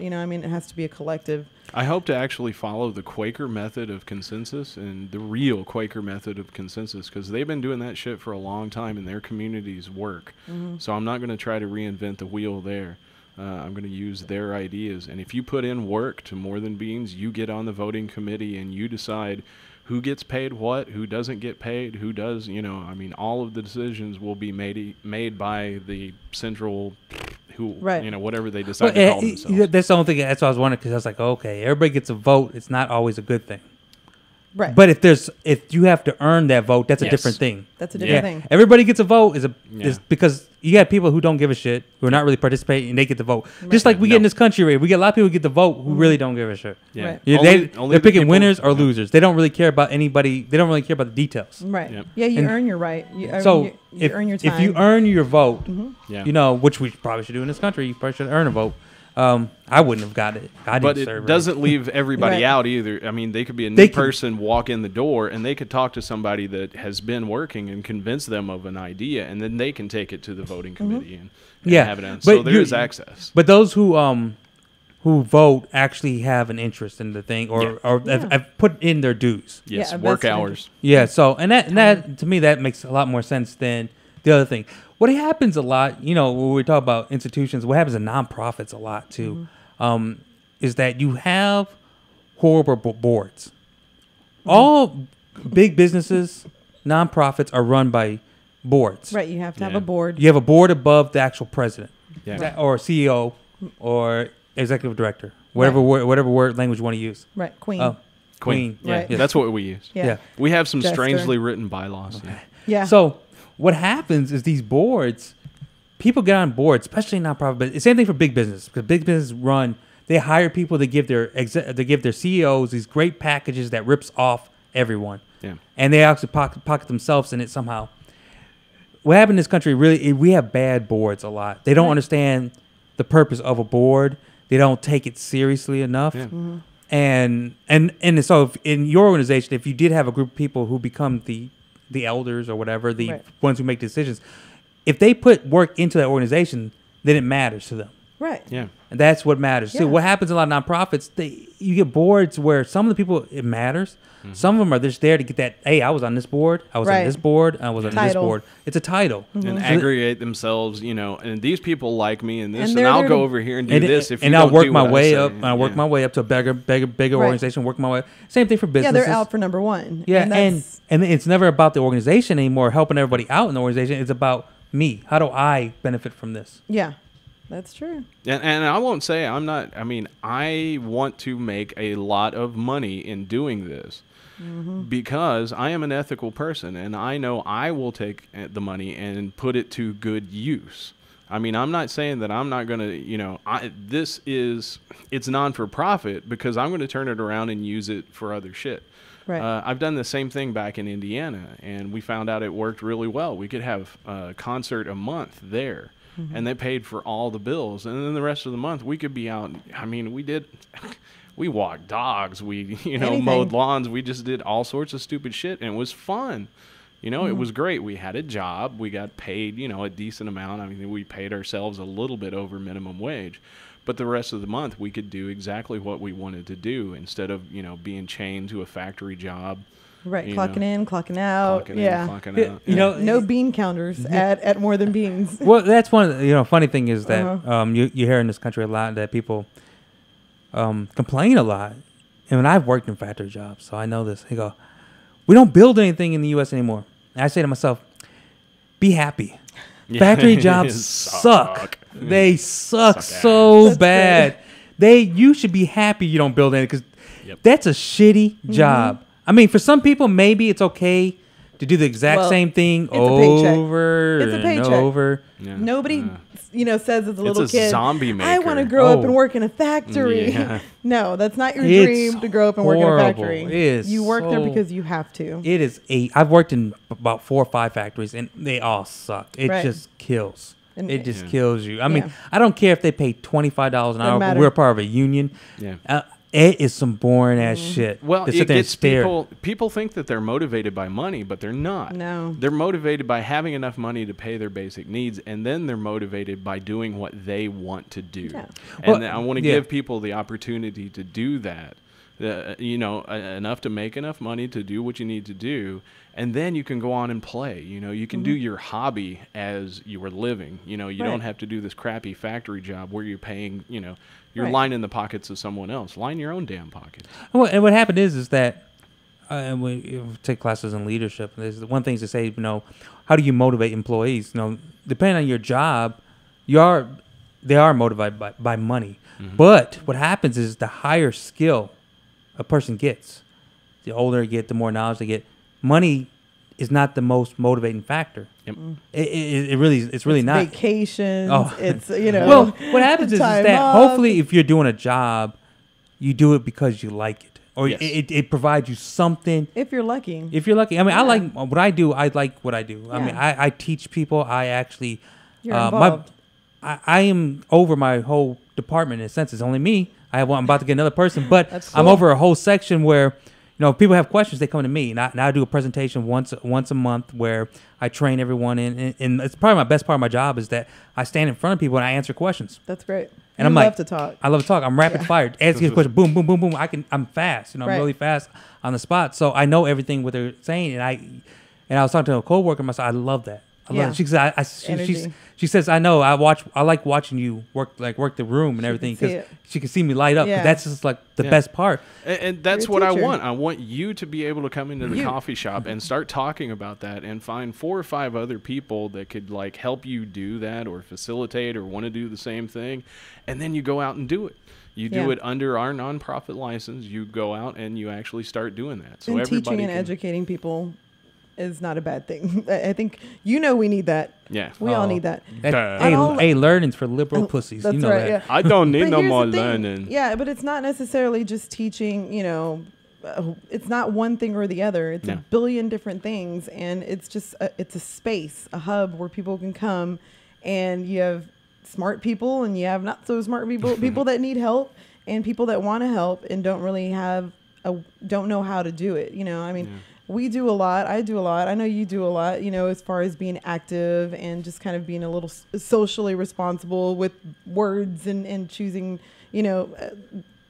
D: It has to be a collective.
E: I hope to actually follow the Quaker method of consensus and the real Quaker method of consensus because they've been doing that shit for a long time in their communities' work. So I'm not going to try to reinvent the wheel there. I'm going to use their ideas. And if you put in work to More Than Beans, you get on the voting committee and you decide who gets paid what, who doesn't get paid, who does, all of the decisions will be made by the central who,
D: Right.
E: whatever they decide to call themselves.
A: That's the only thing. That's what I was wondering because I was like, okay, everybody gets a vote. It's not always a good thing.
D: Right.
A: But if you have to earn that vote, that's a different thing.
D: That's a different thing.
A: Everybody gets a vote is because you have people who don't give a shit, who are not really participating, and they get the vote. Right. Just like we get in this country, right? We get a lot of people who get the vote who really don't give a shit.
E: Yeah.
D: Right.
A: They're picking winners or losers. They don't really care about anybody. They don't really care about the details.
D: Right. Yep. Yeah, you earn your right. You earn your time.
A: If you earn your vote, you know, which we probably should do in this country, you probably should earn a vote. I wouldn't have got it.
E: But it doesn't leave everybody out either. I mean, they could be a new person walk in the door, and they could talk to somebody that has been working and convince them of an idea, and then they can take it to the voting committee and have it done. So there is access.
A: But those who vote actually have an interest in the thing, or have put in their dues.
E: Yes, work hours.
A: Yeah. So and that to me that makes a lot more sense than the other thing. What happens a lot, you know, when we talk about institutions, what happens in nonprofits a lot too, is that you have horrible boards. All big businesses, nonprofits are run by boards.
D: Right, you have to have a board.
A: You have a board above the actual president,
E: right.
A: or CEO, or executive director, whatever word language you want to use.
D: Right, queen.
E: Queen. Yeah,
D: right.
E: That's what we use.
A: Yeah.
E: We have some
D: Jester.
E: strangely written bylaws.
A: Okay.
D: Yeah.
A: So what happens is these boards, people get on boards, especially nonprofit, but it's the same thing for big business, because big business they hire people to give their CEOs these great packages that rips off everyone.
E: Yeah.
A: And they actually pocket themselves in it somehow. What happened in this country, really, we have bad boards a lot. They don't understand the purpose of a board. They don't take it seriously enough. Yeah. Mm-hmm. And so if in your organization, if you did have a group of people who become the elders or whatever, the ones who make decisions, if they put work into that organization, then it matters to them.
D: Right.
E: Yeah.
A: And that's what matters.
D: Yeah.
A: So what happens in a lot of nonprofits, you get boards where some of the people, it matters. Mm-hmm. Some of them are just there to get that, hey, I was on this board, I was on this board, I was on this board. It's a title.
E: Mm-hmm. And aggregate themselves, you know, and these people like me and this, and
D: they're
E: I'll go over here and do this. If
A: and
E: you
A: I'll
E: don't
A: work
E: do
A: my
E: what
A: way
E: I say.
A: up. And I'll work my way up to a bigger organization, work my way up. Same thing for businesses.
D: Yeah, they're out for number one.
A: Yeah, and it's never about the organization anymore, helping everybody out in the organization. It's about me. How do I benefit from this?
D: Yeah. That's true.
E: And I won't say I'm not. I mean, I want to make a lot of money in doing this because I am an ethical person, and I know I will take the money and put it to good use. I mean, I'm not saying that I'm not going to, you know, it's non-for-profit because I'm going to turn it around and use it for other shit.
D: Right.
E: I've done the same thing back in Indiana, and we found out it worked really well. We could have a concert a month there. And they paid for all the bills. And then the rest of the month, we could be out. I mean, we walked dogs. We, mowed lawns. We just did all sorts of stupid shit. And it was fun. You know, it was great. We had a job. We got paid, a decent amount. I mean, we paid ourselves a little bit over minimum wage. But the rest of the month, we could do exactly what we wanted to do instead of, being chained to a factory job.
D: Right, clocking in, clocking out.
E: Clocking out.
D: No bean counters at more than beans.
A: Well, that's one of the, funny thing is that you hear in this country a lot that people complain a lot. And when I've worked in factory jobs, so I know this. They go, we don't build anything in the U.S. anymore. And I say to myself, be happy. Yeah. Factory jobs suck. They suck so bad. You should be happy you don't build anything because that's a shitty job. I mean, for some people, maybe it's okay to do the exact same thing over and over.
D: Yeah. Nobody, says as a little kid,
E: zombie maker.
D: I want to grow up and work in a factory. Yeah. No, that's not your dream to grow up and work in a factory. You work there because you have to.
A: It is I've worked in about 4 or 5 factories, and they all suck. It just kills. It just kills you. I mean, I don't care if they pay $25 an hour. But we're part of a union. Yeah. It is some boring ass shit.
E: Well, it gets people think that they're motivated by money, but they're not.
D: No.
E: They're motivated by having enough money to pay their basic needs, and then they're motivated by doing what they want to do. Yeah. And I want to give people the opportunity to do that. Enough to make enough money to do what you need to do, and then you can go on and play. You can do your hobby as you are living. You don't have to do this crappy factory job where you're paying, you're lining the pockets of someone else. Line your own damn pockets.
A: And what happened is that we take classes in leadership. There's one thing to say, how do you motivate employees? Depending on your job, they are motivated by money. Mm-hmm. But what happens is the higher skill a person gets, the older you get, the more knowledge they get. Money is not the most motivating factor.
E: Yep.
A: It's really not.
D: Vacations.
A: Oh.
D: It's
A: Well, what happens is that
D: off.
A: hopefully if you're doing a job, you do it because you like it, or
E: Yes.
A: it provides you something.
D: If you're lucky.
A: If you're lucky, I mean, I like what I do. I like what I do. I
D: Yeah.
A: mean, I teach people. I actually,
D: You're involved.
A: I am over my whole department in a sense. It's only me. I'm about to get another person, but
D: That's
A: I'm
D: cool.
A: over a whole section where, if people have questions, they come to me. And I do a presentation once a month where I train everyone in. And it's probably my best part of my job is that I stand in front of people and I answer questions.
D: That's great.
A: And
D: You
A: I'm
D: love
A: like,
D: to talk.
A: I love to talk. I'm rapid fire. Asking a question, boom, boom, boom, boom. I'm fast. I'm
D: Right.
A: really fast on the spot. So I know everything what they're saying. And I was talking to a coworker. And I said, I love that. I love
D: Yeah.
A: it. She says,
D: Energy.
A: she says, I know. I like watching you work the room and everything
D: see
A: because
D: it.
A: she can see me light up. 'Cause
D: Yeah.
A: that's just like the
E: Yeah.
A: best part.
E: And that's
D: You're a
E: what I
D: teacher.
E: want. I want you to be able to come into the
D: You.
E: coffee shop and start talking about that and find 4 or 5 other people that could like help you do that or facilitate or want to do the same thing. And then you go out and do it. You do
D: Yeah.
E: it under our nonprofit license. You go out and you actually start doing that. So
D: And
E: everybody
D: teaching and
E: can,
D: educating people is not a bad thing. I think we need that.
E: Yeah.
D: We all
A: Oh.
D: need that.
E: Duh.
A: Hey, learning's for liberal pussies.
D: That's
A: you know
D: right.
A: that.
D: Yeah.
E: I don't need
D: But
E: no
D: here's
E: more
D: the thing.
E: learning.
D: Yeah, but it's not necessarily just teaching, it's not one thing or the other. It's a
E: No.
D: billion different things. And it's just, it's a space, a hub where people can come and you have smart people and you have not so smart people, people that need help and people that want to help and don't really don't know how to do it. We do a lot. I do a lot. I know you do a lot, as far as being active and just kind of being a little socially responsible with words and choosing,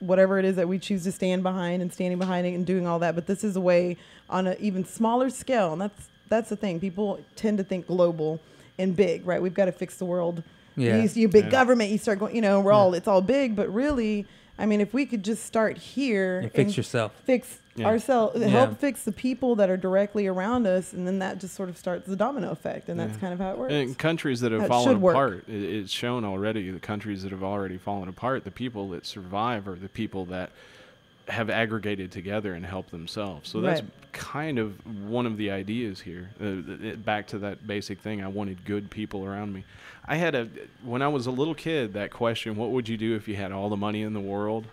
D: whatever it is that we choose to stand behind and standing behind it and doing all that. But this is a way on an even smaller scale. And that's the thing. People tend to think global and big, right? We've got to fix the world.
A: Yeah.
D: You big government, you start going, it's all big. But really, if we could just start here
A: And fix yourself.
D: fix
E: Yeah.
D: ourselves,
A: Yeah.
D: help fix the people that are directly around us, and then that just sort of starts the domino effect, and that's kind of how it works.
E: And countries that have
D: That
E: fallen
D: should work.
E: apart, it's shown already, the countries that have already fallen apart, the people that survive are the people that have aggregated together and helped themselves. So that's
D: Right.
E: kind of one of the ideas here. Back to that basic thing, I wanted good people around me. When I was a little kid, that question, what would you do if you had all the money in the world?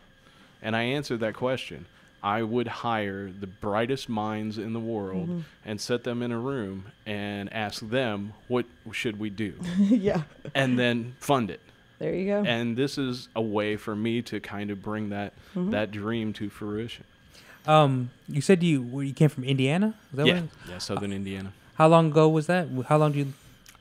E: And I answered that question. I would hire the brightest minds in the world and set them in a room and ask them, what should we do?
D: Yeah,
E: And then fund it.
D: there you go.
E: And this is a way for me to kind of bring that dream to fruition.
A: You said you came from Indiana? Is that what?
E: Yeah, Southern Indiana.
A: How long ago was that? How long do you?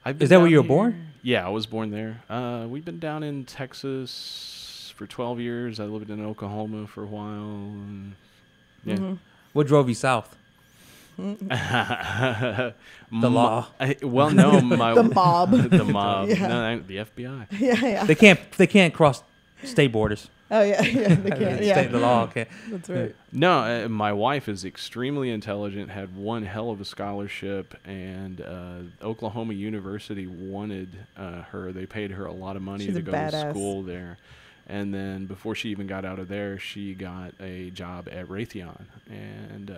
E: I've been
A: Is that where
E: down
A: you were
E: here-
A: born?
E: Yeah, I was born there. We've been down in Texas for 12 years. I lived in Oklahoma for a while. And yeah.
A: What drove you south?
E: The
A: law.
E: Well, no, my
D: The mob.
E: the mob,
D: Yeah.
E: no, the FBI.
D: yeah.
A: They can't cross state borders.
D: Oh yeah, they can't. Yeah,
A: The law can't.
D: that's right.
E: No, my wife is extremely intelligent, had one hell of a scholarship, and Oklahoma University wanted her. They paid her a lot of money
D: She's
E: to
D: a
E: go
D: badass.
E: to school there. And then before she even got out of there, she got a job at Raytheon, and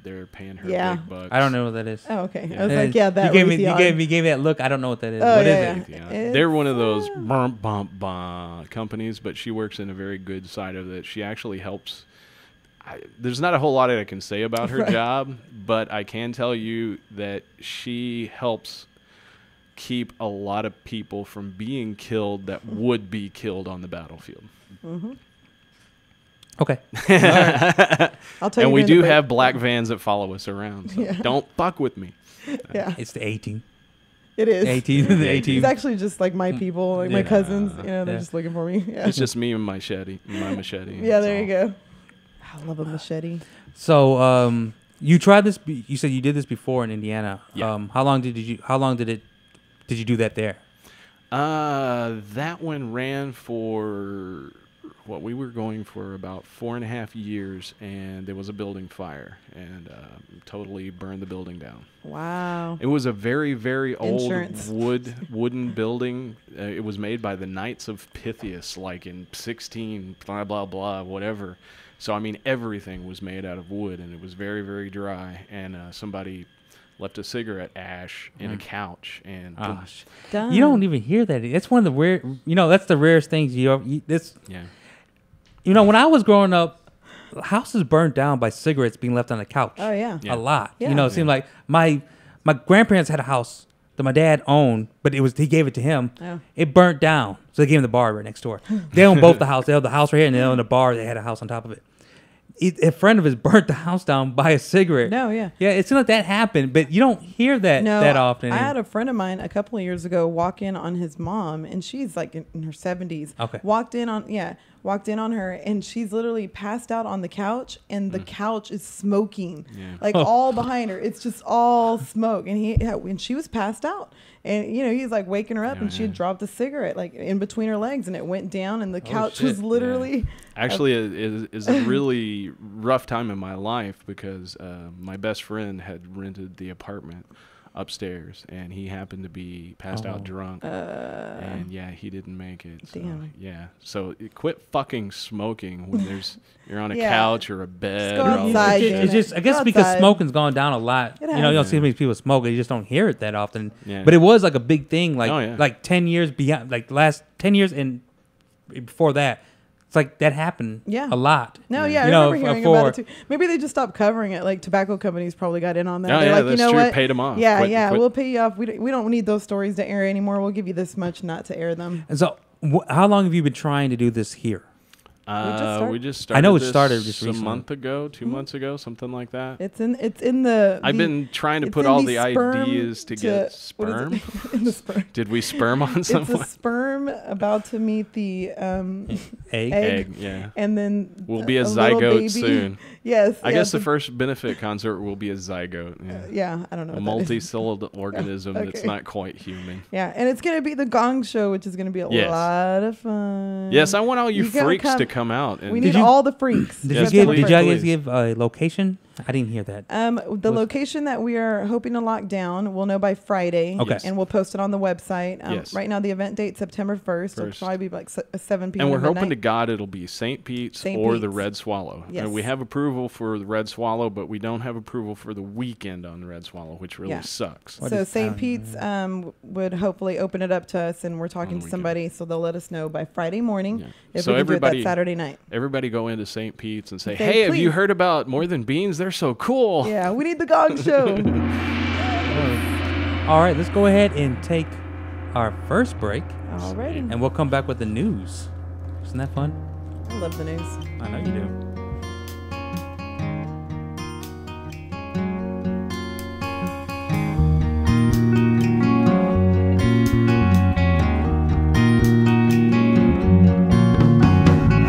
E: they're paying her
D: Yeah.
E: big bucks.
A: I don't know what that is.
D: Oh, okay.
E: Yeah.
D: I was like, yeah, that
A: you gave
D: Raytheon.
A: me that look. I don't know what that is.
D: Oh,
A: What is
D: yeah,
A: it?
D: yeah.
E: Raytheon. They're one of those bump companies, but she works in a very good side of it. She actually helps. There's not a whole lot I can say about her
D: Right.
E: job, but I can tell you that she helps keep a lot of people from being killed that would be killed on the battlefield.
A: Okay.
D: I'll tell you.
E: And we
D: during the
E: do
D: break.
E: have black vans that follow us around, so don't fuck with me.
D: Yeah,
A: It's the 18.
D: it is.
A: 18. The 18.
D: It's actually just like my people, like my
A: Yeah.
D: cousins. They're
A: Yeah.
D: just looking for me. Yeah,
E: It's just me and my machete.
D: yeah. There you go. I love a machete.
A: So, you tried this. You said you did this before in Indiana.
E: Yeah.
A: How long did you do that there?
E: That one ran for what we were going for about 4.5 years, and there was a building fire and totally burned the building down.
D: Wow.
E: It was a very, very old
D: Insurance.
E: wooden building. It was made by the Knights of Pythias, like in 16 blah blah blah whatever. So I mean, everything was made out of wood, and it was very, very dry. And somebody left a cigarette ash in a couch, and
A: you don't even hear that. It's one of the rare. That's the rarest things
E: Yeah.
A: When I was growing up, houses burned down by cigarettes being left on the couch.
D: Oh yeah.
A: A lot.
D: Yeah.
A: It seemed like my grandparents had a house that my dad owned, but he gave it to him.
D: Oh.
A: It burnt down, so they gave him the bar right next door. They own both the house. They own the house right here, and they own the bar. They had a house on top of it. A friend of his burnt the house down by a cigarette.
D: No, yeah.
A: Yeah, it seemed like that happened, but you don't hear that that often.
D: I had a friend of mine a couple of years ago walk in on his mom, and she's like in her 70s.
A: Okay.
D: Walked in on her, and she's literally passed out on the couch, and the couch is smoking, all behind her. It's just all smoke, and she was passed out. And he's like waking her up, and she had dropped a cigarette like in between her legs, and it went down, and the couch was literally.
E: Actually, it is a really rough time in my life because my best friend had rented the apartment upstairs, and he happened to be passed out drunk, and he didn't make it. So, so quit fucking smoking when you're on a couch or a bed.
D: Just go outside.
A: It's just I guess because smoking's gone down a lot. You don't see many people smoking. You just don't hear it that often.
E: Yeah.
A: But it was like a big thing, like 10 years beyond, like the last 10 years and before that. It's like that happened a lot.
D: No, I remember hearing about it too. Maybe they just stopped covering it. Like tobacco companies probably got in on that. They're like,
E: that's true.
D: What?
E: Paid them off.
D: Yeah, we'll pay you off. We don't need those stories to air anymore. We'll give you this much not to air them.
A: And so, how long have you been trying to do this here?
E: We just started.
A: I know it started just
E: a
A: recently.
E: month ago, 2 months ago, something like that.
D: It's in the.
E: I've been trying to put all the ideas to get sperm.
D: In the sperm.
E: Did we sperm on someone?
D: It's a sperm about to meet the
A: egg.
E: Yeah.
D: And then
E: we'll be a zygote soon.
D: Yes.
E: I guess the first benefit concert will be a zygote.
D: Yeah, I don't know.
E: A multi-celled organism that's not quite human.
D: Yeah, and it's going to be the Gong Show, which is going to be a lot of fun.
E: Yes, I want all you freaks to come out.
D: We need all the freaks.
A: Did you guys give a location? I didn't hear that.
D: The location that we are hoping to lock down, we'll know by Friday.
A: Okay.
D: And we'll post it on the website. Right now, the event date September 1st. It'll probably be like 7 p.m.
E: And we're hoping to God it'll be St. Pete's or the Red Swallow.
D: Yes.
E: We have approval for the Red Swallow, but we don't have approval for the weekend on the Red Swallow, which really sucks.
D: So St. Pete's would hopefully open it up to us, and we're talking to somebody, so they'll let us know by Friday morning if we can do it that Saturday night.
E: Everybody go into St. Pete's and say, hey, have you heard about More Than Beans? They're so cool.
D: Yeah, we need the Gong Show.
A: All right, let's go ahead and take our first break.
D: Alrighty.
A: And we'll come back with the news. Isn't that fun?
D: I love the news.
A: I know you do.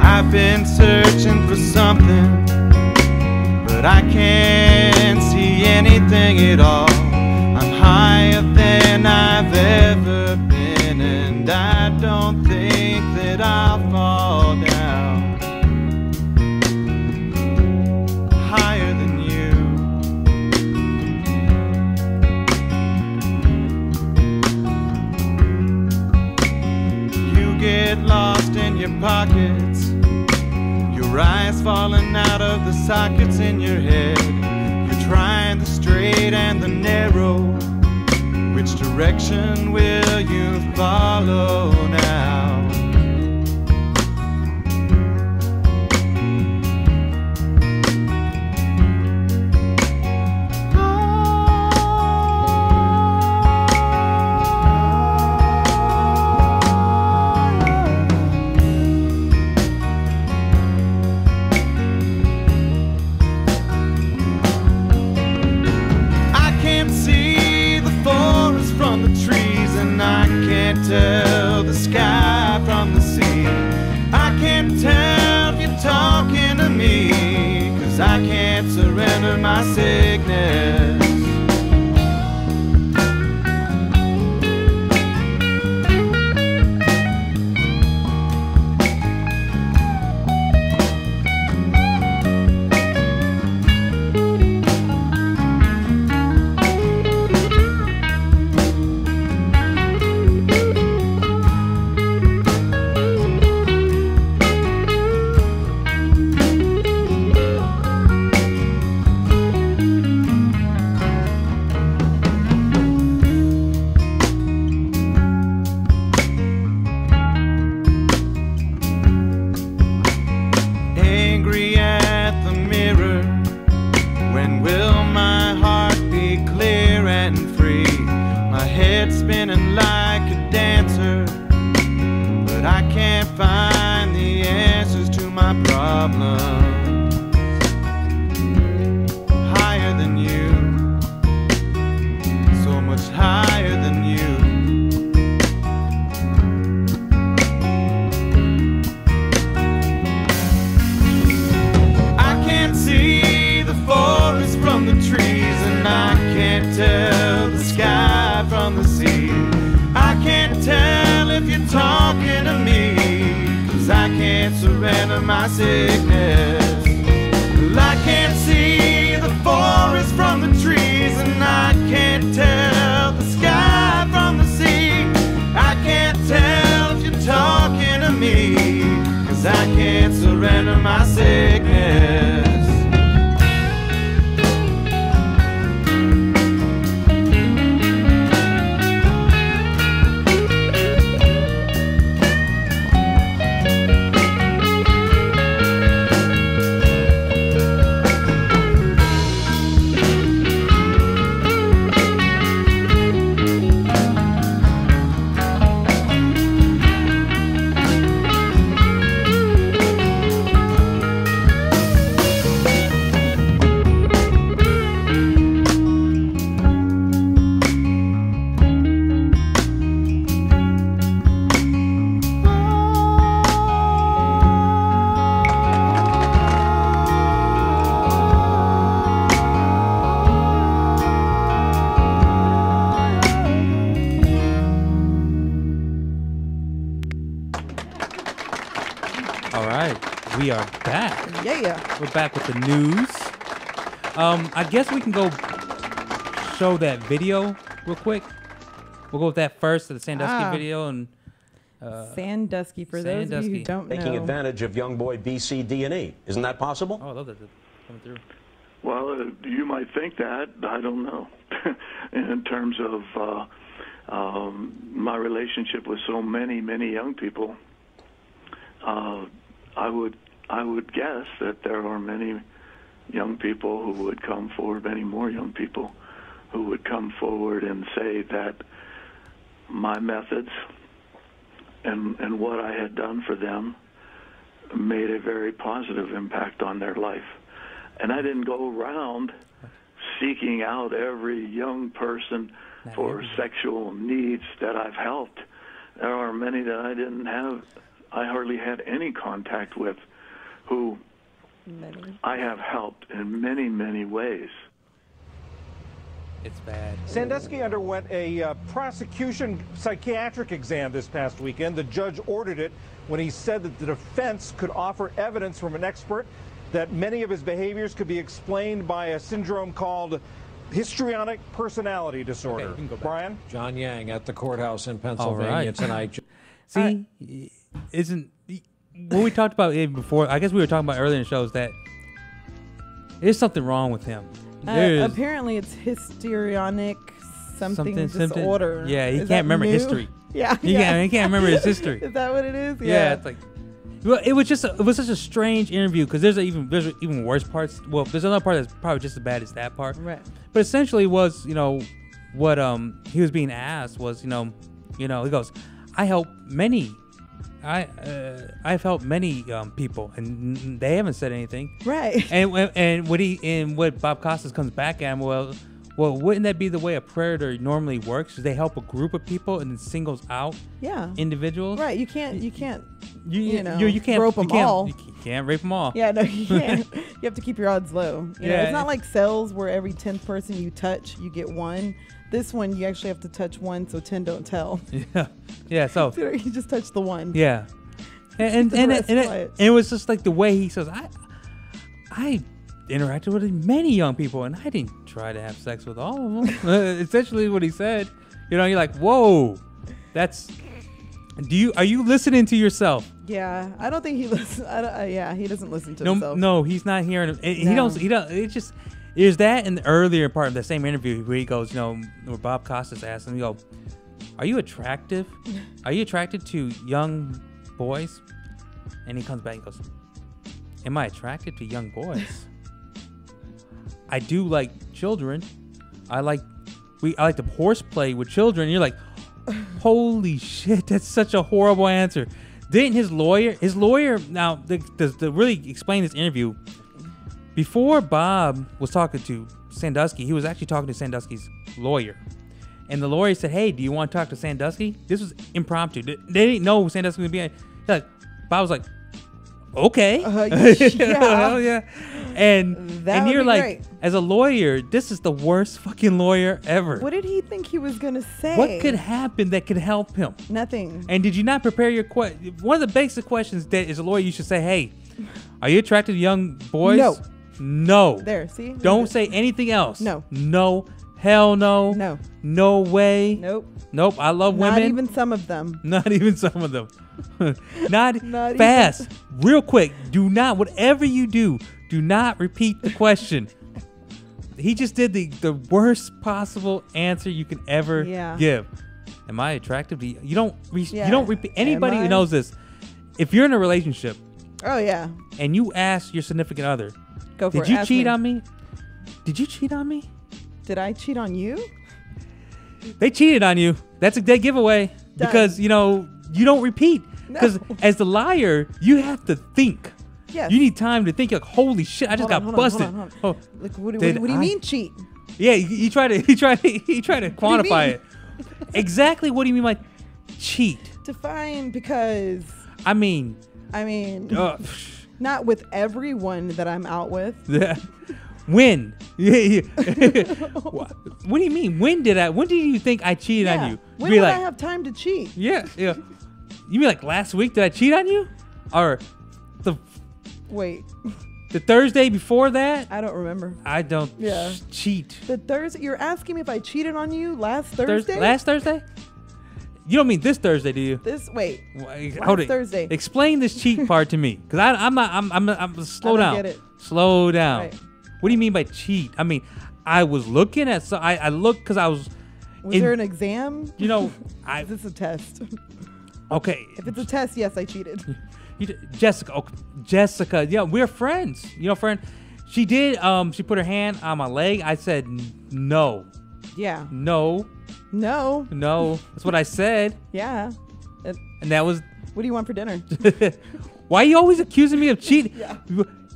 F: I've been searching for something, but I can't see anything at all. I'm higher than I've ever been, and I don't think that I'll fall down. Higher than you. You get lost in your pockets, your eyes falling out of the sockets in your head. You're trying the straight and the narrow. Which direction will you follow now? Tell the sky from the sea. I can't tell if you're talking to me, 'cause I can't surrender my sickness. my sickness. Well, I can't see the forest from the trees, and I can't tell the sky from the sea. I can't tell if you're talking to me, 'cause I can't surrender my sickness.
A: We are back.
D: Yeah.
A: We're back with the news. I guess we can go show that video real quick. We'll go with that first, the Sandusky video. And
D: Sandusky, for those of you who don't know.
G: Taking advantage of young boy BCD&E. Isn't that possible?
A: Oh, I love that coming through.
H: Well, you might think that. I don't know. In terms of my relationship with so many young people, I would guess that there are many young people who would come forward, many more young people who would come forward and say that my methods and what I had done for them made a very positive impact on their life. And I didn't go around seeking out every young person for sexual needs that I've helped. There are many that I hardly had any contact with, who I have helped in many ways.
A: It's bad.
I: Sandusky underwent a prosecution psychiatric exam this past weekend. The judge ordered it when he said that the defense could offer evidence from an expert that many of his behaviors could be explained by a syndrome called histrionic personality disorder.
A: Okay,
I: Brian?
J: John Yang at the courthouse in Pennsylvania tonight.
A: See, isn't what we talked about even before? I guess we were talking about earlier in the show is that there's something wrong with him.
D: Apparently, it's histrionic something disorder.
A: Yeah, he can't remember history.
D: Yeah,
A: he can't remember his history.
D: Is that what it is?
A: Yeah, it's like. Well, it was such a strange interview because there's even worse parts. Well, there's another part that's probably just as bad as that part.
D: Right.
A: But essentially, was what he was being asked was he goes, I've helped many people, and they haven't said anything.
D: Right.
A: And what Bob Costas comes back at him, well, wouldn't that be the way a predator normally works? They help a group of people and then singles out individuals.
D: Right. You can't
A: rope
D: them all.
A: You can't rape them all.
D: Yeah, no, you can't. You have to keep your odds low. You know, it's not like cells where every 10th person you touch, you get one. This one, you actually have to touch one, so 10 don't tell.
A: Yeah. So
D: you just touch the one.
A: Yeah, and it was just like the way he says, I interacted with many young people, and I didn't try to have sex with all of them. Essentially, what he said. You're like, whoa, that's. Are you listening to yourself?
D: Yeah, I don't think he listens. He doesn't listen to himself.
A: No, he's not hearing. He don't. It's just. There's that in the earlier part of the same interview where he goes, where Bob Costas asked him, are you attractive? Are you attracted to young boys? And he comes back and goes, am I attracted to young boys? I do like children. I like to horseplay with children. And you're like, holy shit, that's such a horrible answer. Didn't his lawyer, now, to really explain this interview, before Bob was talking to Sandusky, he was actually talking to Sandusky's lawyer. And the lawyer said, hey, do you want to talk to Sandusky? This was impromptu. They didn't know Sandusky was being. Bob was like, okay.
D: Yeah.
A: And you're like,
D: great.
A: As a lawyer, this is the worst fucking lawyer ever.
D: What did he think he was going to say?
A: What could happen that could help him?
D: Nothing.
A: And did you not prepare your question? One of the basic questions that as a lawyer you should say, hey, Are you attracted to young boys?
D: No.
A: No.
D: There, see?
A: Don't say anything else.
D: No.
A: No. Hell no.
D: No.
A: No way.
D: Nope.
A: Nope. I love women.
D: Not even some of them.
A: Not even some of them. Not
D: Not
A: fast. Real quick. Do not, whatever you do not repeat the question. He just did the worst possible answer you can ever give. Am I attractive to you? You don't repeat. Anybody who knows this, if you're in a relationship.
D: Oh, yeah.
A: And you ask your significant other,
D: go for it.
A: Did you cheat on me? Did you cheat on me?
D: Did I cheat on you?
A: They cheated on you. That's a dead giveaway. Done. Because, you don't repeat. Because as the liar, you have to think.
D: Yes.
A: You need time to think. Like, holy shit, I just got busted.
D: Hold on. Like, what do you mean cheat?
A: Yeah, you try to quantify it. Exactly. What do you mean by cheat?
D: Define, because
A: I mean,
D: not with everyone that I'm out with.
A: When? What do you mean? When did you think I cheated on you?
D: When would I have time to cheat?
A: Yeah. You mean like last week? Did I cheat on you? Or the Thursday before that?
D: I don't remember.
A: I don't cheat.
D: The Thursday? You're asking me if I cheated on you last Thursday?
A: Last Thursday? You don't mean this Thursday, do you?
D: Last Thursday.
A: Explain this cheat part to me, because I'm slow down.
D: Get it.
A: Slow down.
D: Right.
A: What do you mean by cheat? I mean, I was looking at I looked because I was.
D: Was there an exam?
A: Is
D: this a test?
A: Okay.
D: If it's a test, yes, I cheated.
A: Jessica, yeah, we're friends. Friend. She did. She put her hand on my leg. I said no.
D: Yeah.
A: No. That's what I said.
D: Yeah.
A: And that was.
D: What do you want for dinner?
A: Why are you always accusing me of cheating?
D: Yeah.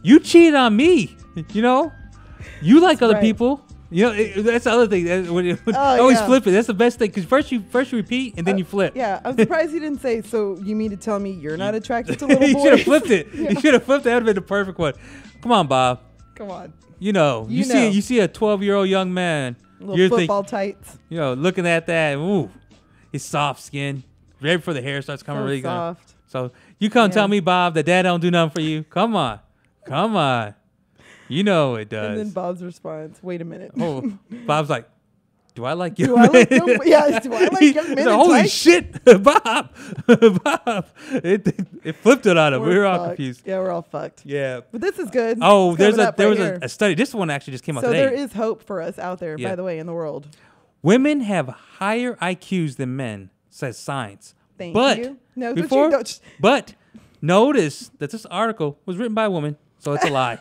A: You cheated on me. You like other people. That's the other thing. Always flip it. That's the best thing, because first you repeat and then you flip.
D: Yeah, I'm surprised you didn't say. So you mean to tell me you're not attracted to little boys?
A: You should have flipped it. Yeah. You should have flipped it. That would have been the perfect one. Come on, Bob.
D: Come on.
A: You see a 12-year-old young man.
D: Little football tights.
A: Looking at that. Ooh, his soft skin. Right before the hair starts coming really
D: soft.
A: Good. So you come tell me, Bob, that dad don't do nothing for you. Come on. You know it does.
D: And then Bob's response, wait a minute.
A: Oh, Bob's like, do I like you?
D: Do I like young men?
A: Holy shit, Bob. It flipped it on him. We were all confused.
D: Yeah, we're all fucked.
A: Yeah.
D: But this is good.
A: Oh, there was a study. This one actually just came out today.
D: So there is hope for us out there, by the way, in the world.
A: Women have higher IQs than men, says science.
D: Thank you. No,
A: but notice that this article was written by a woman, so it's a lie.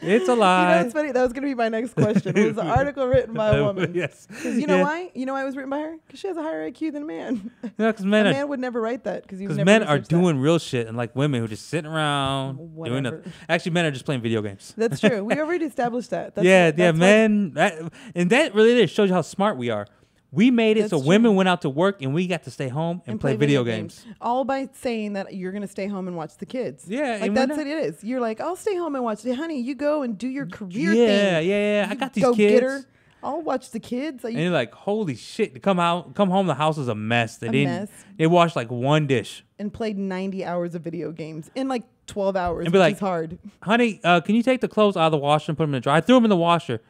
A: It's a lie.
D: It's funny. That was going to be my next question. Was the article written by a woman?
A: Yes.
D: Because you know why? You know why it was written by her? Because she has a higher IQ than a man.
A: Yeah, because man
D: would never write that. Because
A: men are doing real shit, and like women who are just sitting around doing nothing. Actually, men are just playing video games.
D: That's true. We already established that.
A: Men. And that really shows you how smart we are. We made it so women went out to work and we got to stay home and play video games.
D: All by saying that you're going to stay home and watch the kids.
A: Yeah.
D: Like that's what it is. You're like, I'll stay home and watch. Honey, you go and do your career thing.
A: Yeah. I got these kids.
D: Get her. I'll watch the kids.
A: And you're like, holy shit. To come home, the house is a mess. They washed like one dish.
D: And played 90 hours of video games in like 12 hours, which is hard.
A: Honey, can you take the clothes out of the washer and put them in the dryer? I threw them in the washer.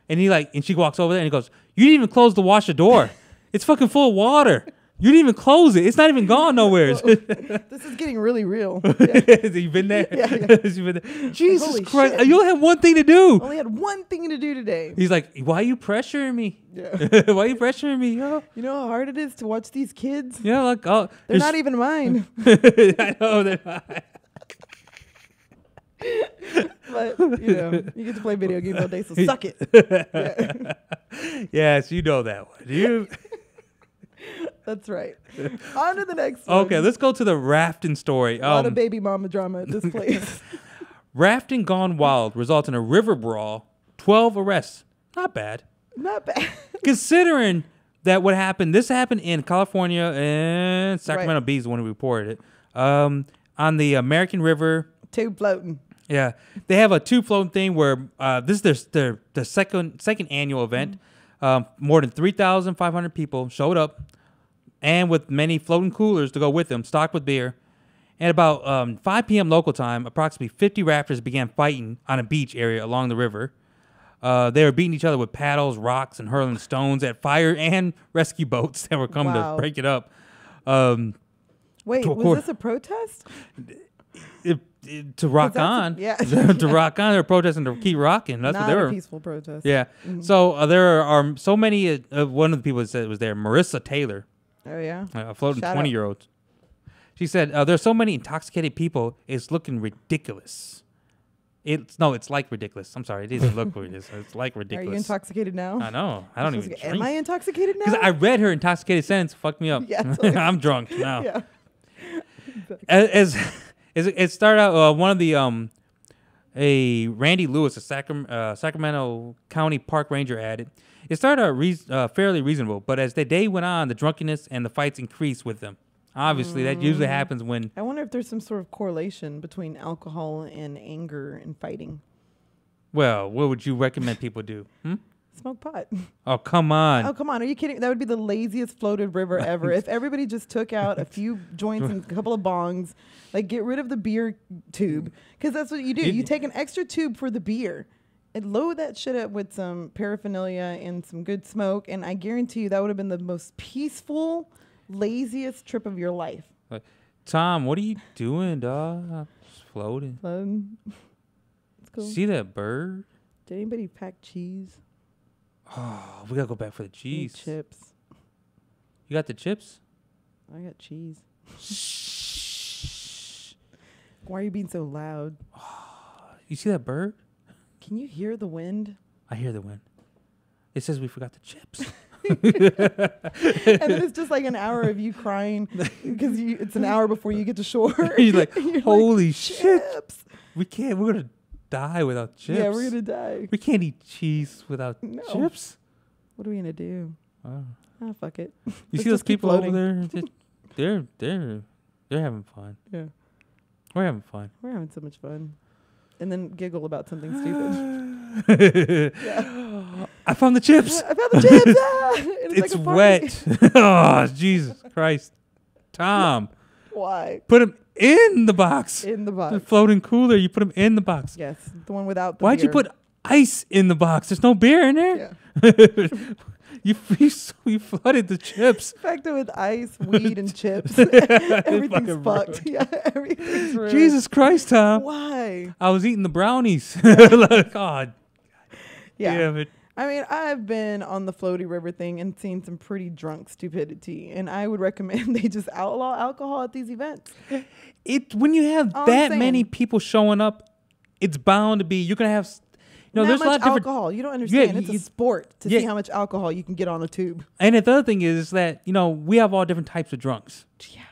A: And she walks over there and he goes, you didn't even close the washer door. It's fucking full of water. You didn't even close it. It's not even gone nowhere.
D: This is getting really real.
A: You've been there?
D: Yeah.
A: Jesus
D: Holy
A: Christ.
D: Shit.
A: You only have one thing to do.
D: Only had one thing to do today.
A: He's like, why are you pressuring me?
D: Yeah.
A: Why are you pressuring me? Yo?
D: You know how hard it is to watch these kids?
A: Yeah, like,
D: they're not even mine.
A: I know they're not.
D: But, you get to play video games all day, so suck it.
A: Yes, you know that one.
D: That's right. On to the next one.
A: Okay, let's go to the rafting story.
D: A lot of baby mama drama at this place.
A: Rafting gone wild results in a river brawl, 12 arrests. Not bad.
D: Not bad.
A: Considering that this happened in California, and Sacramento Bee is the one who reported it, on the American River.
D: Tube floating.
A: Yeah, they have a tube floating thing where this is their second annual event. More than 3,500 people showed up, and with many floating coolers to go with them, stocked with beer. At about 5 p.m. local time, approximately 50 raptors began fighting on a beach area along the river. They were beating each other with paddles, rocks, and hurling stones at fire and rescue boats that were coming to break it up.
D: Wait, was this a protest?
A: To rock on. To rock on. They were protesting to keep rocking. That's what they were.
D: Not a peaceful protest.
A: Yeah. Mm-hmm. So there are so many. One of the people that said was there, Marissa Taylor.
D: Oh, yeah.
A: A floating 20-year-old. She said, there's so many intoxicated people, it's looking ridiculous. It's like ridiculous. I'm sorry. It doesn't look ridiculous. It's like ridiculous.
D: Are you intoxicated now?
A: I know. I don't even drink.
D: Am I intoxicated now?
A: Because I read her intoxicated sentence. Fucked me up.
D: Yeah, totally.
A: I'm drunk now.
D: Yeah.
A: As it started out, one of the a Randy Lewis, a Sacramento County Park Ranger, added, it started out fairly reasonable, but as the day went on, the drunkenness and the fights increased with them. Obviously, that usually happens when...
D: I wonder if there's some sort of correlation between alcohol and anger and fighting.
A: Well, what would you recommend people do?
D: Smoke pot.
A: Oh, come on.
D: Oh, come on. Are you kidding? That would be the laziest floated river ever. If everybody just took out a few joints and a couple of bongs, like get rid of the beer tube, because that's what you do. You take an extra tube for the beer and load that shit up with some paraphernalia and some good smoke, and I guarantee you that would have been the most peaceful, laziest trip of your life.
A: Tom, what are you doing, dog? Just floating.
D: It's cool.
A: See that bird?
D: Did anybody pack cheese?
A: Oh, we gotta go back for the cheese.
D: Chips.
A: You got the chips?
D: I got cheese. Why are you being so loud?
A: You see that bird?
D: Can you hear the wind?
A: I hear the wind. It says we forgot the chips.
D: And then it's just like an hour of you crying because it's an hour before you get to shore.
A: You're like, holy shit.
D: Chips.
A: We're gonna die without chips.
D: Yeah, we're gonna die.
A: We can't eat cheese without chips.
D: What are we gonna do? Fuck it.
A: You see those people over there? They're having fun.
D: Yeah.
A: We're having fun.
D: We're having so much fun. And then giggle about something stupid. Yeah.
A: I found the chips.
D: I found the chips.
A: It's like wet. Oh, Jesus Christ. Tom.
D: Why?
A: Put them in the box.
D: In the box.
A: The floating cooler, you put them in the box.
D: Yes, the one without the
A: Why'd
D: beer.
A: you put ice in the box? There's no beer in there.
D: Yeah.
A: You flooded the chips.
D: Packed it with ice, weed, and chips. Everything's fucked. Yeah, everything's ruined.
A: Jesus Christ, Tom.
D: Why?
A: I was eating the brownies. Like, God.
D: Yeah.
A: Damn it.
D: I mean, I've been on the floaty river thing and seen some pretty drunk stupidity, and I would recommend they just outlaw alcohol at these events.
A: When you have that many people showing up, it's bound to be, you're going to have...
D: there's a lot of different alcohol. You don't understand. It's a sport to see how much alcohol you can get on a tube.
A: And the other thing is that, we have all different types of drunks.
D: Yeah.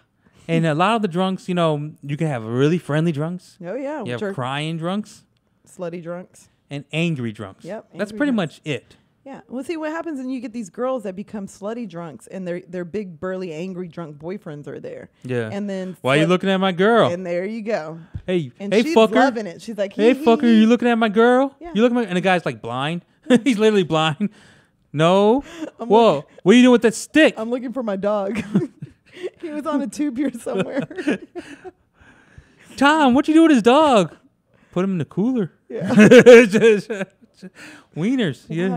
A: And a lot of the drunks, you can have really friendly drunks.
D: Oh, yeah.
A: You have crying drunks.
D: Slutty drunks.
A: And angry drunks.
D: Yep.
A: That's pretty much it.
D: Yeah. Well, see, what happens when you get these girls that become slutty drunks and their big, burly, angry drunk boyfriends are there.
A: Yeah.
D: And then...
A: Why are you looking at my girl?
D: And there you go.
A: Hey,
D: and
A: hey,
D: she's
A: fucker.
D: loving it. She's like,
A: hey, fucker, you looking at my girl?
D: Yeah.
A: You looking at and the guy's like blind. He's literally blind. No. Whoa. What are you doing with that stick?
D: I'm looking for my dog. He was on a tube here somewhere.
A: Tom, what you do with his dog? Put him in the cooler.
D: Yeah.
A: Wieners. Yeah.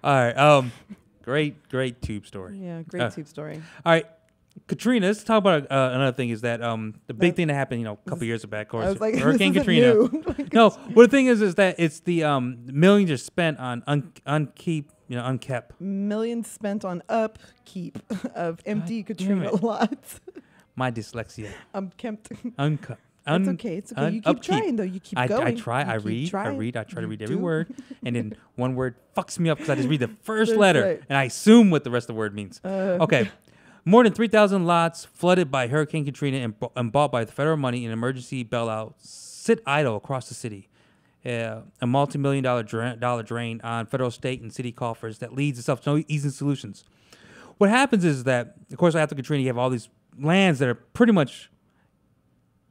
A: All right. Great tube story.
D: Yeah, great tube story.
A: All right. Katrina, let's talk about another thing is that the big thing that happened, a couple years back, of course,
D: I was like,
A: Hurricane Katrina. No, well, the thing is that it's the millions are spent on unkept.
D: Millions spent on upkeep of empty Katrina lots.
A: My dyslexia.
D: Unkempt.
A: Unkept.
D: It's okay. It's okay. You keep trying, though. You keep going.
A: I try. I try to read every word. And then one word fucks me up because I just read the first
D: That's
A: letter.
D: right.
A: And I assume what the rest of the word means. Okay. More than 3,000 lots flooded by Hurricane Katrina and bought by the federal money in emergency bailout sit idle across the city. A multi-million-dollar drain on federal, state, and city coffers that leads itself to no easy solutions. What happens is that, of course, after Katrina, you have all these lands that are pretty much,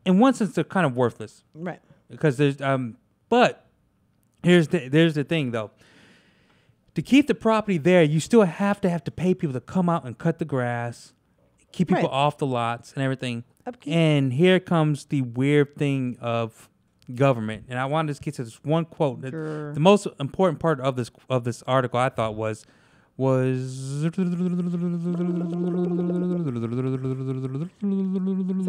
A: in one sense, they're kind of worthless.
D: Right.
A: Because there's, but there's the thing, though. To keep the property there, you still have to pay people to come out and cut the grass, keep people off the lots and everything. Upkeep. And here comes the weird thing of government. And I wanted to get to this one quote. The most important part of this article I thought was is that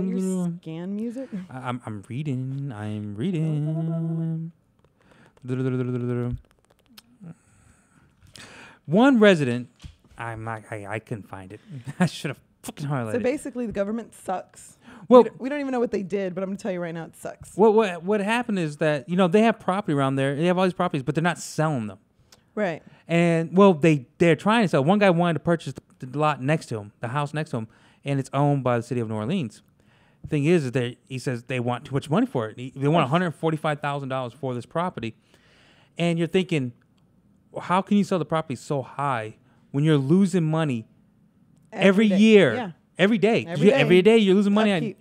D: your scan music?
A: I'm reading. One resident, I couldn't find it. I should have fucking highlighted.
D: So basically, the government sucks.
A: Well,
D: we don't even know what they did, but I'm gonna tell you right now, it sucks.
A: What happened is that they have property around there. They have all these properties, but they're not selling them.
D: Right.
A: And they're trying to sell. One guy wanted to purchase the lot next to him, the house next to him, and it's owned by the city of New Orleans. The thing is that he says they want too much money for it. They want $145,000 for this property, and you're thinking, well, how can you sell the property so high when you're losing money every year, every day? Every day you're losing money.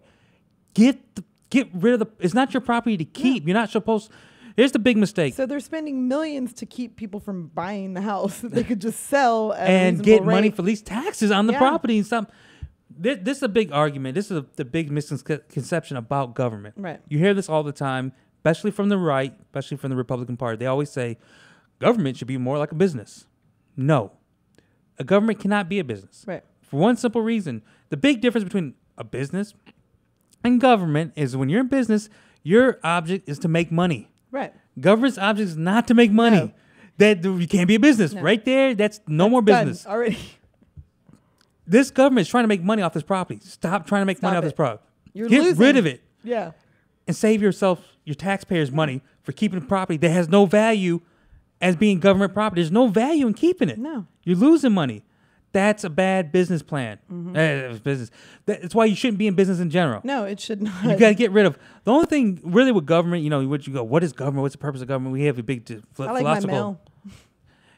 A: Get rid of the. It's not your property to keep. You're not supposed. Here's the big mistake.
D: So they're spending millions to keep people from buying the house that they could just sell at
A: and
D: a
A: get
D: rate.
A: money for least taxes on the property and stuff. This is a big argument. This is the big misconception about government.
D: Right.
A: You hear this all the time, especially from the right, especially from the Republican Party. They always say government should be more like a business. No, a government cannot be a business.
D: Right.
A: For one simple reason, the big difference between a business and government is when you're in business, your object is to make money.
D: Right.
A: Government's object is not to make money.
D: No.
A: That you can't be a business.
D: No.
A: Right there, that's more business.
D: Already.
A: This government is trying to make money off this property. Stop trying to make money off this property.
D: You're
A: Get
D: losing.
A: rid of it.
D: Yeah.
A: And save yourself, your taxpayers' money for keeping property that has no value as being government property. There's no value in keeping it.
D: No.
A: You're losing money. That's a bad business plan. Business. That's why you shouldn't be in business in general.
D: No, it should not.
A: You got to get rid of. The only thing really with government, what is government? What's the purpose of government? We have a big philosophical.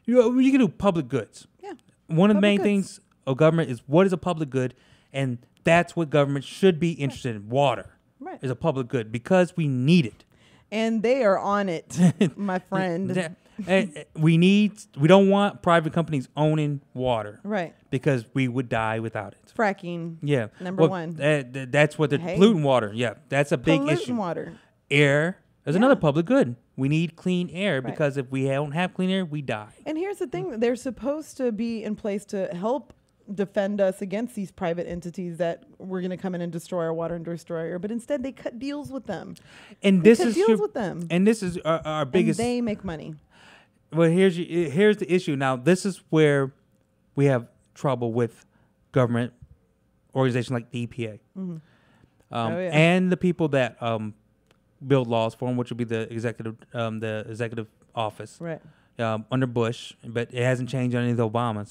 A: You can do public goods.
D: Yeah.
A: One of the main things of government is what is a public good, and that's what government should be interested in. Water is a public good because we need it.
D: And they are on it, my friend.
A: We don't want private companies owning water.
D: Right.
A: Because we would die without it.
D: Fracking.
A: Yeah.
D: Number one.
A: That's what they're polluting water. Yeah. That's a big issue.
D: Polluting water.
A: Air is another public good. We need clean air because if we don't have clean air, we die.
D: And here's the thing. They're supposed to be in place to help defend us against these private entities that we're going to come in and destroy our water and destroy our air. But instead, they cut deals with them.
A: And
D: this is
A: our biggest.
D: And they make money.
A: Well, here's the issue. Now, this is where we have trouble with government organizations like the EPA, and the people that build laws for them, which would be the executive office,
D: right?
A: Under Bush, but it hasn't changed under the Obama.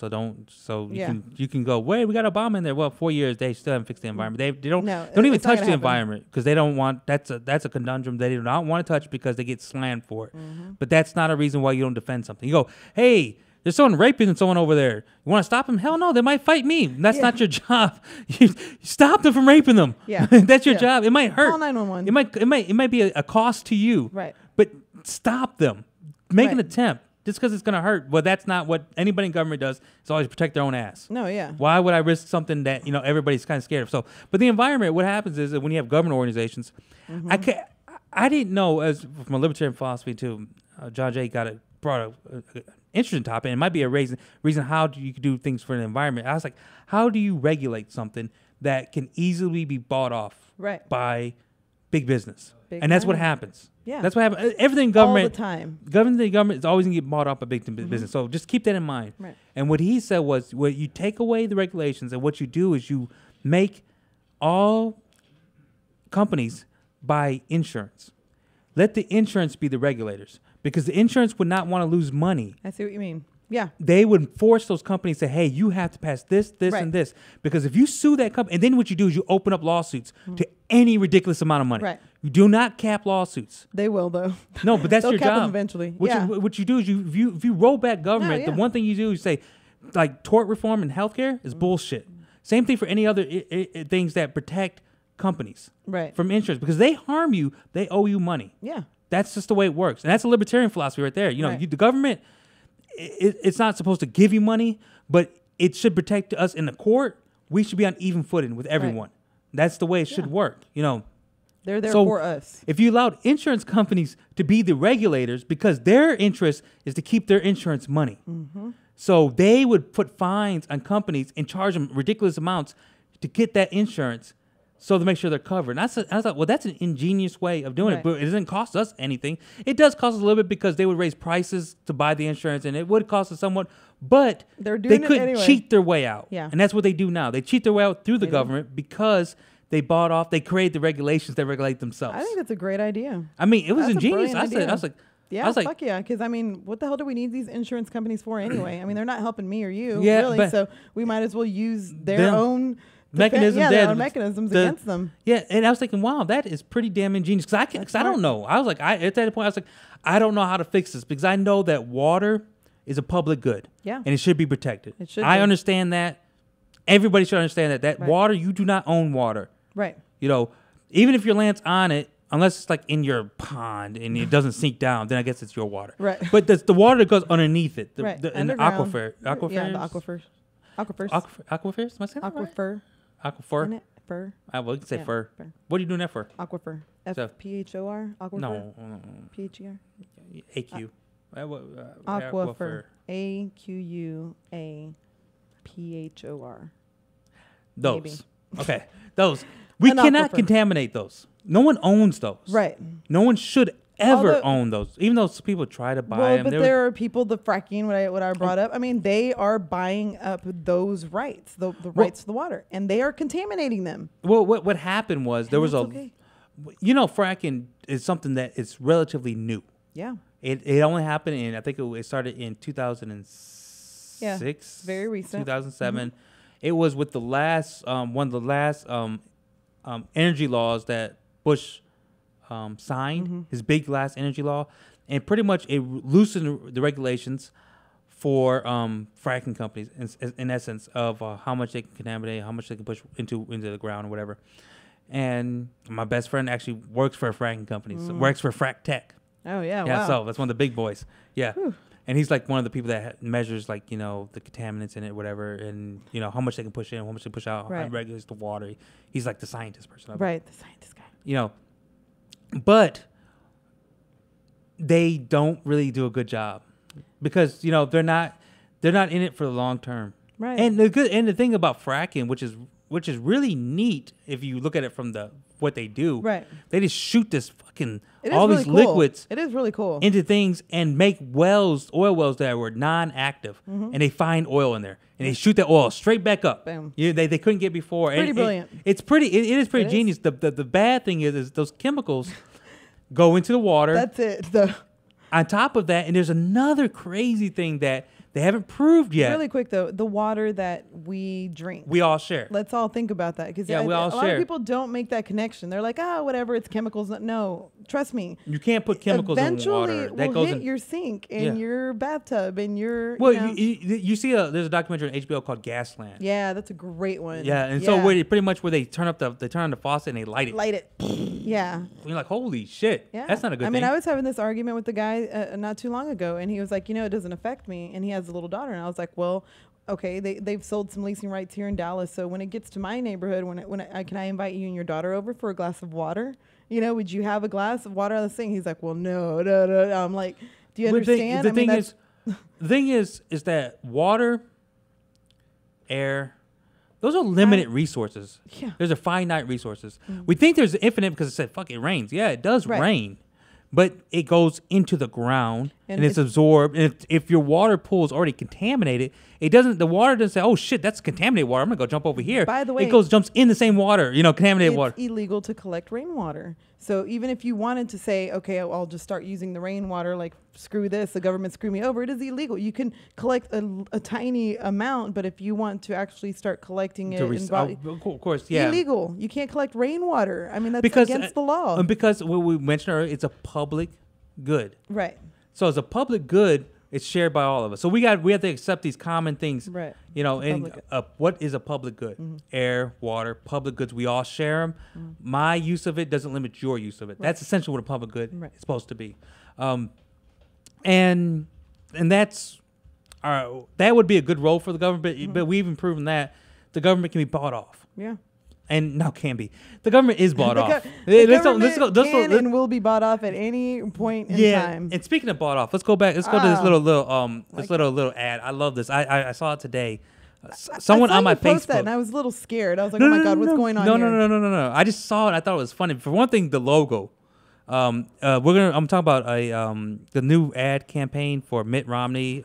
A: So you can go, wait, we got Obama in there. Well, 4 years they still haven't fixed the environment. They don't even touch the environment because they don't want. That's a conundrum. They do not want to touch because they get slammed for it. But that's not a reason why you don't defend something. You go, hey, there's someone raping someone over there. You want to stop them? Hell no, they might fight me. That's not your job. You stop them from raping them.
D: Yeah,
A: that's your job. It might hurt.
D: Call 911.
A: It might be a cost to you.
D: Right.
A: But stop them. Make an attempt. Just because it's going to hurt. Well, that's not what anybody in government does. It's always protect their own ass.
D: No, yeah.
A: Why would I risk something that, everybody's kind of scared of? So, but the environment, what happens is that when you have government organizations, I didn't know, as from a libertarian philosophy too, John Jay brought an interesting topic, and it might be a reason how do you do things for the environment. I was like, how do you regulate something that can easily be bought off by big business? And that's what happens.
D: Yeah.
A: That's what happens. Everything government.
D: All the time.
A: Government is always going to get bought up by big business. So just keep that in mind.
D: Right.
A: And what he said was, you take away the regulations, and what you do is you make all companies buy insurance. Let the insurance be the regulators, because the insurance would not want to lose money.
D: I see what you mean. Yeah.
A: They would force those companies to say, hey, you have to pass this, and this. Because if you sue that company, and then what you do is you open up lawsuits to any ridiculous amount of money.
D: Right.
A: You do not cap lawsuits.
D: They will, though.
A: No, but that's
D: They'll
A: your
D: cap
A: job.
D: them eventually.
A: What you do is if you roll back government, the one thing you do is say, like tort reform and healthcare is bullshit. Same thing for any other things that protect companies from insurance, because they harm you, they owe you money.
D: Yeah.
A: That's just the way it works. And that's a libertarian philosophy right there. The government, it's not supposed to give you money, but it should protect us in the court we should be on even footing with everyone. That's the way it should work. You know,
D: they're there for us.
A: If you allowed insurance companies to be the regulators, because their interest is to keep their insurance money, so they would put fines on companies and charge them ridiculous amounts to get that insurance, so to make sure they're covered. And I thought, well, that's an ingenious way of doing it, but it doesn't cost us anything. It does cost us a little bit because they would raise prices to buy the insurance, and it would cost us somewhat. But they could cheat their way out.
D: Yeah.
A: And that's what they do now. They cheat their way out through the government because they bought off, they create the regulations that regulate themselves.
D: I think that's a great idea.
A: I mean, it was ingenious. I was like,
D: fuck yeah. Because, I mean, what the hell do we need these insurance companies for anyway? I mean, they're not helping me or you, really. So we might as well use their own mechanisms, mechanisms against them.
A: Yeah, and I was thinking, wow, that is pretty damn ingenious. Because I don't know. I was like, at that point, I was like, I don't know how to fix this because I know that water is a public good.
D: Yeah.
A: And it should be protected.
D: It should.
A: I understand that. Everybody should understand that. That water, you do not own water.
D: Right.
A: You know, even if your land's on it, unless it's like in your pond and it doesn't sink down, then I guess it's your water.
D: Right.
A: But the water that goes underneath it, in the
D: Underground.
A: aquifer.
D: Yeah, the aquifers.
A: Aquifers? Am I saying that right? Aquifer.
D: Isn't it? Fur.
A: Well, you can say fur. What are you doing that for?
D: Aquifer. F-P-H-O-R? Aquifer?
A: No.
D: P-H-E-R?
A: A-Q.
D: Aquifer. A-Q-U-A-P-H-O-R.
A: Those.
D: Maybe.
A: Okay. Those. We cannot contaminate those. No one owns those.
D: Right.
A: No one should ever own those, even though people try to buy them.
D: But there are people, the fracking, what I brought up. I mean, they are buying up those rights, the rights to the water, and they are contaminating them.
A: Well, what happened was there was fracking is something that is relatively new.
D: Yeah.
A: It only happened in, I think it started in 2006.
D: Yeah. Very recent.
A: 2007. It was with the last one of the last energy laws that Bush signed, his big last energy law, and pretty much it loosened the regulations for fracking companies in essence of how much they can contaminate, how much they can push into the ground or whatever. And my best friend actually works for a fracking company, so works for Frack Tech.
D: Oh yeah,
A: yeah.
D: Wow.
A: So that's one of the big boys. Yeah.
D: Whew.
A: And he's like one of the people that measures like, the contaminants in it, whatever, and how much they can push in, how much they push out, how regulates the water. He's like the scientist person of it.
D: Right, the scientist guy.
A: But they don't really do a good job because they're not in it for the long term.
D: Right.
A: And the thing about fracking, which is really neat if you look at it from what they do.
D: Right.
A: They just shoot this fucking
D: these
A: liquids.
D: It is really cool.
A: Into things and make oil wells that were non-active, and they find oil in there, and they shoot that oil straight back up.
D: Boom.
A: They couldn't get before.
D: Pretty brilliant.
A: It is pretty genius. The bad thing is those chemicals go into the water.
D: That's it.
A: On top of that, and there's another crazy thing that they haven't proved yet.
D: Really quick though, the water that we drink,
A: we all share.
D: Let's all think about that because
A: we all
D: a lot of people don't make that connection. They're like, whatever, it's chemicals. No, trust me.
A: You can't put chemicals in water.
D: Eventually, it will hit your sink and your bathtub and your.
A: Well, you see, there's a documentary on HBO called Gasland.
D: Yeah, that's a great one.
A: Yeah, and so where they turn on the faucet and they light it.
D: Light it. Yeah.
A: You're like, holy shit.
D: Yeah.
A: That's not a good thing.
D: I mean, I was having this argument with the guy not too long ago, and he was like, it doesn't affect me, and he has a little daughter, and I was like, well, okay, they've sold some leasing rights here in Dallas, so when it gets to my neighborhood, can I invite you and your daughter over for a glass of water? Would you have a glass of water on the sink? He's like, well, no. I'm like, do you understand?
A: The thing is that water, air, those are limited resources.
D: Yeah.
A: There's a finite resources. We think there's infinite because it said, fuck, it rains. Yeah, it does rain. But it goes into the ground and it's absorbed. And if your water pool is already contaminated, the water doesn't say, oh shit, that's contaminated water, I'm gonna go jump over here.
D: By the way,
A: it jumps in the same water, contaminated water.
D: It's illegal to collect rainwater. So even if you wanted to say, okay, I'll just start using the rainwater, like screw this, the government screw me over, it is illegal. You can collect a tiny amount, but if you want to actually start collecting it,
A: of course, yeah,
D: illegal. You can't collect rainwater. I mean, that's against the law.
A: And because what we mentioned earlier, it's a public good.
D: Right.
A: So as a public good, it's shared by all of us. So we have to accept these common things.
D: Right.
A: What is a public good? Air, water, public goods. We all share them. My use of it doesn't limit your use of it. Right. That's essentially what a public good is supposed to be. And that's that would be a good role for the government. But we've even proven that the government can be bought off.
D: Yeah.
A: And now can be. The government is bought off.
D: Let's go. And will be bought off at any point in time.
A: And speaking of bought off, let's go back. Let's go to this little ad. I love this. I saw it today. Someone on my Facebook.
D: That and I was a little scared. I was like, oh my God, what's going on here?
A: No. I just saw it. I thought it was funny. For one thing, the logo. I'm talking about the new ad campaign for Mitt Romney,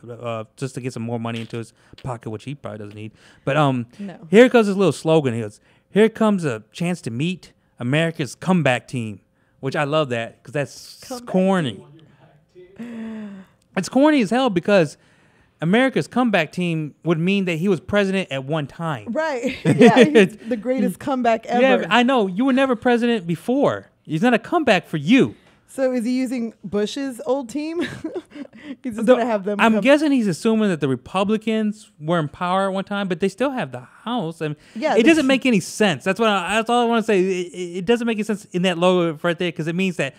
A: just to get some more money into his pocket, which he probably doesn't need. But here comes this little slogan. He goes, "Here comes a chance to meet America's comeback team," which I love that because that's corny. It's corny as hell because America's comeback team would mean that he was president at one time.
D: Right. Yeah, he's the greatest comeback ever.
A: Yeah, I know. You were never president before. He's not a comeback for you.
D: So is he using Bush's old team? He's just going to have them.
A: I'm guessing he's assuming that the Republicans were in power at one time, but they still have the House. I mean, it doesn't make any sense. That's all I want to say. It doesn't make any sense in that logo right there because it means that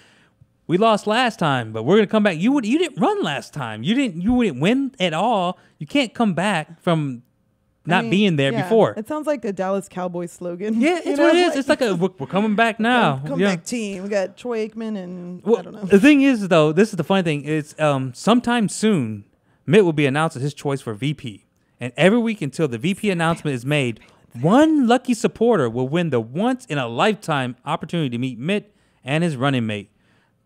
A: we lost last time, but we're going to come back. You didn't run last time. You didn't win at all. You can't come back from not being there before.
D: It sounds like a Dallas Cowboys slogan.
A: Yeah, it's what it is. It's like we're coming back now.
D: Comeback team. We got Troy Aikman and I don't know.
A: The thing is, though, this is the funny thing. It's sometime soon, Mitt will be announced as his choice for VP. And every week until the VP announcement is made, one lucky supporter will win the once-in-a-lifetime opportunity to meet Mitt and his running mate.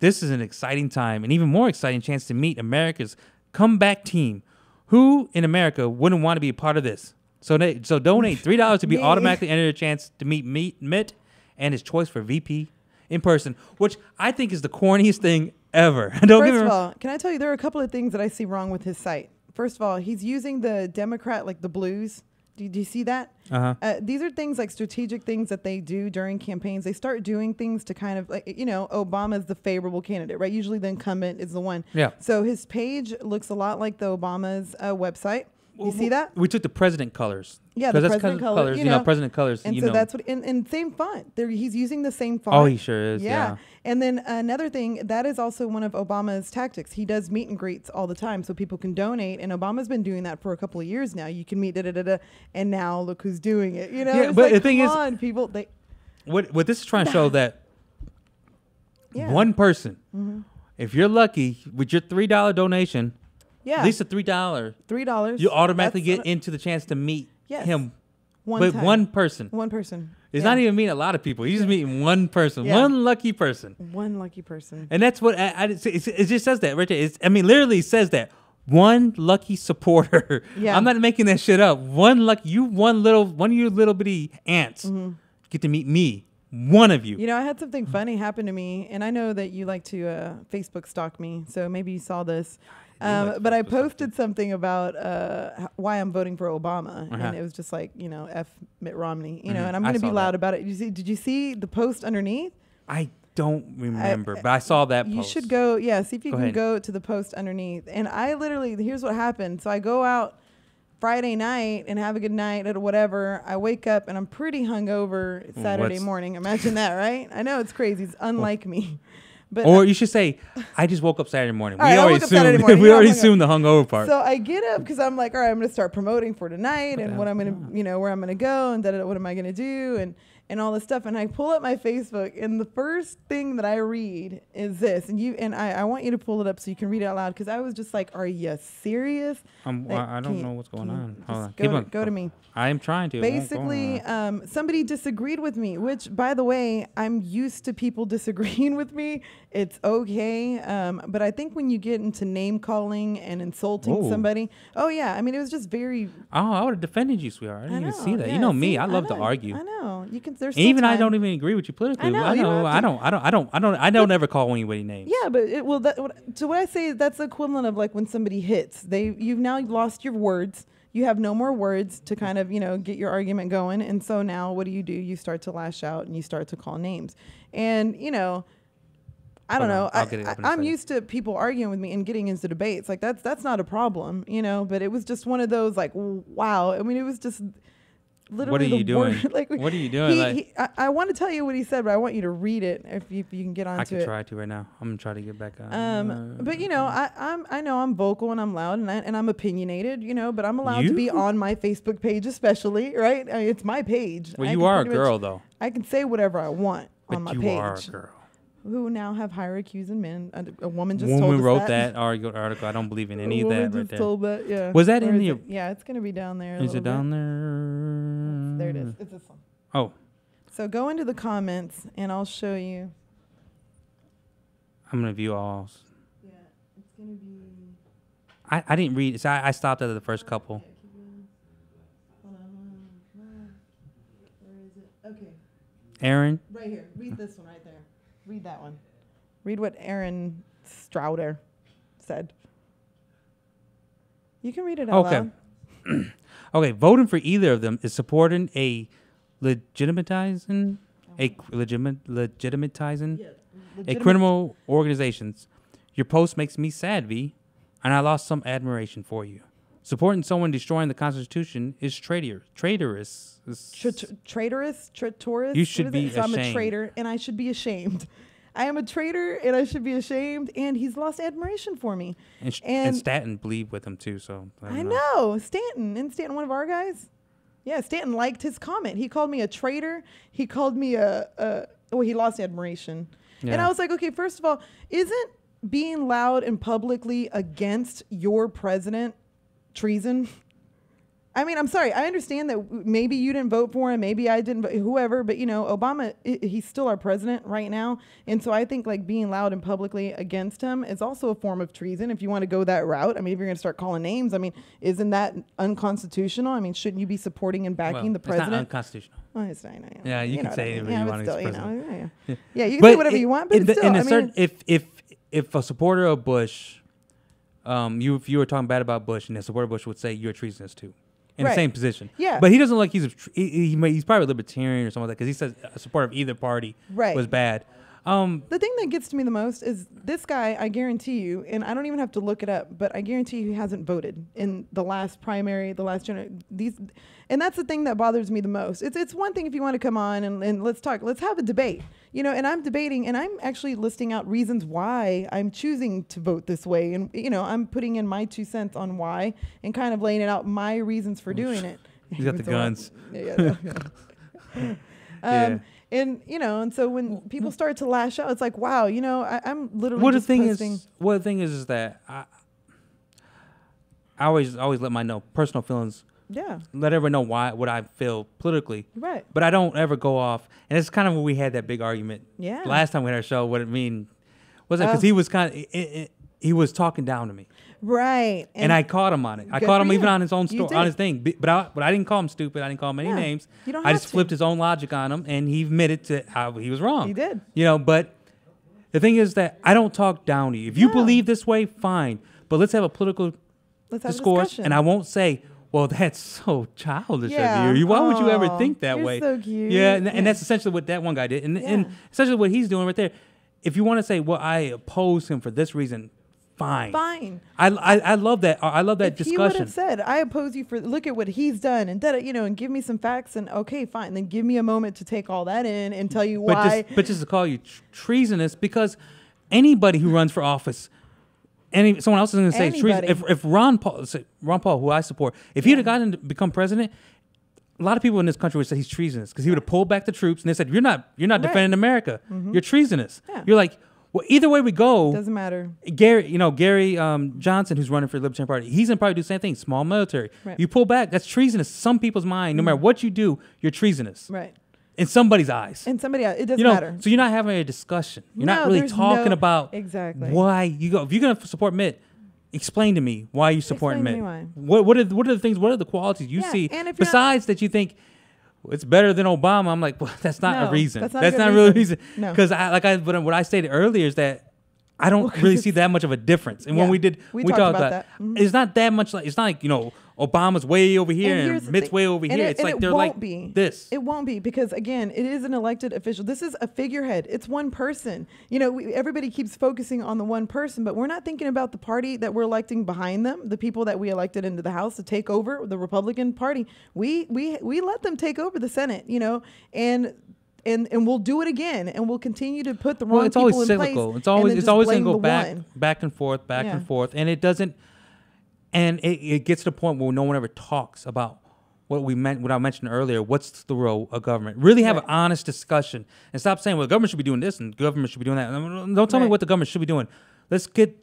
A: This is an exciting time, an even more exciting chance to meet America's comeback team. Who in America wouldn't want to be a part of this? So donate $3 to be automatically entered a chance to meet Mitt and his choice for VP in person, which I think is the corniest thing ever.
D: First of all, can I tell you, there are a couple of things that I see wrong with his site. First of all, he's using the Democrat, like the blues. Do you see that? These are things like strategic things that they do during campaigns. They start doing things to kind of like, Obama's the favorable candidate, right? Usually the incumbent is the one.
A: Yeah.
D: So his page looks a lot like the Obama's website. You see that?
A: We took the president colors.
D: Yeah, the president colors.
A: President colors.
D: And so that's what, and same font. He's using the same font.
A: Oh, he sure is. Yeah.
D: And then another thing, that is also one of Obama's tactics. He does meet and greets all the time so people can donate. And Obama's been doing that for a couple of years now. You can meet and now look who's doing it.
A: Yeah, but the thing is,
D: people,
A: what this is trying to show that one person, if you're lucky with your $3 donation, at least a $3. You automatically get into the chance to meet him. One person.
D: One person.
A: It's not even meeting a lot of people. He's just meeting one person. One lucky person.
D: One lucky person.
A: And that's what it just says that right there. Literally says that. One lucky supporter. Yeah. I'm not making that shit up. One of you little bitty ants get to meet me. One of you.
D: I had something funny happen to me, and I know that you like to Facebook stalk me, so maybe you saw this. But I posted something about why I'm voting for Obama, and it was just like, F Mitt Romney, and I'm going to be loud about it. Did you see the post underneath?
A: I don't remember, but I saw that post.
D: You should go, see if you can go to the post underneath. And I literally, here's what happened. So I go out Friday night and have a good night or whatever. I wake up and I'm pretty hungover Saturday morning. Imagine that, right? I know it's crazy. It's unlike me. But
A: you should say, I just woke up Saturday morning. We already assumed the hungover part.
D: So I get up because I'm like, all right, I'm going to start promoting for tonight and what I'm going to, where I'm going to go and what am I going to do and all this stuff. And I pull up my Facebook and the first thing that I read is this. And I want you to pull it up so you can read it out loud because I was just like, are you serious?
A: I don't know what's going on. Hold on.
D: Go to me.
A: I am trying to.
D: Basically, somebody disagreed with me, which, by the way, I'm used to people disagreeing with me. It's okay. But I think when you get into name calling and insulting somebody, I mean, it was just very.
A: Oh, I would have defended you, sweetheart. I didn't even see that. Yeah, you know me. I love to argue.
D: I know. You can. There's
A: even I don't even agree with you politically. I don't ever call anybody names.
D: Yeah, but so what I say, that's the equivalent of like when somebody hits. You've now lost your words. You have no more words to kind of, get your argument going. And so now what do? You start to lash out and you start to call names. And, I don't know. I'm used to people arguing with me and getting into debates. Like that's not a problem, but it was just one of those like, wow. I mean, it was just. literally
A: what are you doing?
D: Like,
A: what are you doing?
D: I want to tell you what he said, but I want you to read it if you can get onto it.
A: I can try to right now. I'm gonna try to get back on.
D: But you know, I know I'm vocal and I'm loud and I'm opinionated, you know, but I'm allowed to be on my Facebook page, especially, right? It's my page.
A: Well, you are a girl, though.
D: I can say whatever I want on my page.
A: You are a girl.
D: Who now have higher IQs than men. A woman just
A: told us that.
D: Woman
A: wrote that article. I don't believe in any of that right there.
D: Told that, yeah.
A: Was that in the...
D: Yeah, it's going to be down there.
A: Is it down there?
D: There it is. It's this one.
A: Oh.
D: So go into the comments, and I'll show you.
A: I'm going to view all.
D: Yeah, it's going to be...
A: I didn't read. So I stopped at the first couple.
D: Hold on. Where is it? Okay.
A: Aaron?
D: Right here. Read this one right there. Read that one. Read what Aaron Strouder said. You can read it out loud.
A: Okay, voting for either of them is supporting a legitimatizing a criminal organizations. Your post makes me sad, V, and I lost some admiration for you. Supporting someone destroying the Constitution is traitorous.
D: Traitorous?
A: You should be
D: ashamed.
A: I'm
D: a traitor, and I should be ashamed. I am a traitor, and I should be ashamed, and he's lost admiration for me.
A: And Stanton believed with him, too, so...
D: I know. Stanton. Isn't Stanton one of our guys? Yeah, Stanton liked his comment. He called me a traitor. He called me he lost admiration. Yeah. And I was like, okay, first of all, isn't being loud and publicly against your president treason? I mean, I'm sorry. I understand that maybe you didn't vote for him. Maybe I didn't vote, whoever. But, you know, Obama, he's still our president right now. And so I think, like, being loud and publicly against him is also a form of treason if you want to go that route. I mean, if you're going to start calling names, I mean, isn't that unconstitutional? I mean, shouldn't you be supporting and backing the president?
A: It's not unconstitutional.
D: Oh, it's not.
A: Yeah, you can say anything you want against the president.
D: Yeah, you can say whatever you want, but still,
A: if a supporter of Bush, if you were talking bad about Bush, and a supporter of Bush would say you're treasonous too. In the same position.
D: Yeah.
A: But he doesn't look like he's probably a libertarian or something like that because he says a supporter of either party was bad.
D: The thing that gets to me the most is this guy, I guarantee you, and I don't even have to look it up, but I guarantee you he hasn't voted in the last primary, the last and that's the thing that bothers me the most. It's one thing if you want to come on and let's talk, let's have a debate, you know, and I'm debating and I'm actually listing out reasons why I'm choosing to vote this way. And, you know, I'm putting in my 2 cents on why and kind of laying it out my reasons for doing it.
A: You got the guns.
D: And, you know, and so when people start to lash out, it's like, wow, you know, I'm literally just posting.
A: Well, the thing is that I always let my personal feelings.
D: Yeah.
A: Let everyone know what I feel politically.
D: Right.
A: But I don't ever go off. And it's kind of when we had that big argument.
D: Yeah.
A: Last time we had our show, what it mean was that because he was he was talking down to me.
D: Right.
A: And I caught him on it. I caught him even on his own story, on his thing. But I didn't call him stupid. I didn't call him any names.
D: You don't
A: I just flipped his own logic on him, and he admitted to how he was wrong.
D: He did.
A: You know, but the thing is that I don't talk down to you. If you believe this way, fine. But let's have a political discourse, and I won't say, well, that's so childish of you. Why would you ever think that way?
D: So cute.
A: Yeah, and that's essentially what that one guy did. And essentially what he's doing right there. If you want to say, well, I oppose him for this reason, fine. I love that. I love that discussion. He would
D: have said, I oppose you for, look at what he's done, and you know, and give me some facts, and okay, fine. Then give me a moment to take all that in and tell you why.
A: But just to call you treasonous, because anybody who runs for office, someone else is going to say it's treason. If Ron Paul, who I support, if he'd have gotten to become president, a lot of people in this country would say he's treasonous because he would have pulled back the troops and they said, you're not defending America. Mm-hmm. You're treasonous. Yeah. You're like, well, either way we go,
D: doesn't matter.
A: Gary Johnson, who's running for the Libertarian Party, he's gonna probably do the same thing. Small military. Right. You pull back, that's treasonous. Some people's mind, no matter what you do, you're treasonous.
D: Right.
A: In somebody's eyes.
D: In somebody else, it doesn't matter.
A: So you're not having a discussion. You're not really talking about why you go. If you're gonna support Mitt, explain to me why you support Mitt. What are the things? What are the qualities you see besides that you think? It's better than Obama. I'm like, well, that's not a reason. That's not really a reason. Because what I stated earlier is that I don't really see that much of a difference. And when we talked about that, it's not that much. It's not like Obama's way over here
D: here's
A: and
D: the
A: Mitt's
D: thing.
A: way over
D: And
A: here.
D: it-
A: It's
D: and
A: like
D: it
A: they're
D: won't
A: like
D: be.
A: this.
D: It won't be because again, it is an elected official. This is a figurehead. It's one person. You know, everybody keeps focusing on the one person, but we're not thinking about the party that we're electing behind them, the people that we elected into the House to take over the Republican Party. We let them take over the Senate. You know, and we'll do it again, and we'll continue to put the wrong
A: it's
D: people
A: always
D: in
A: cyclical.
D: place.
A: It's always going to go
D: one.
A: back and forth, and forth, and it doesn't. And it gets to the point where no one ever talks about what I mentioned earlier. What's the role of government? Really have an honest discussion and stop saying, well, the government should be doing this and the government should be doing that. Don't tell me what the government should be doing. Let's get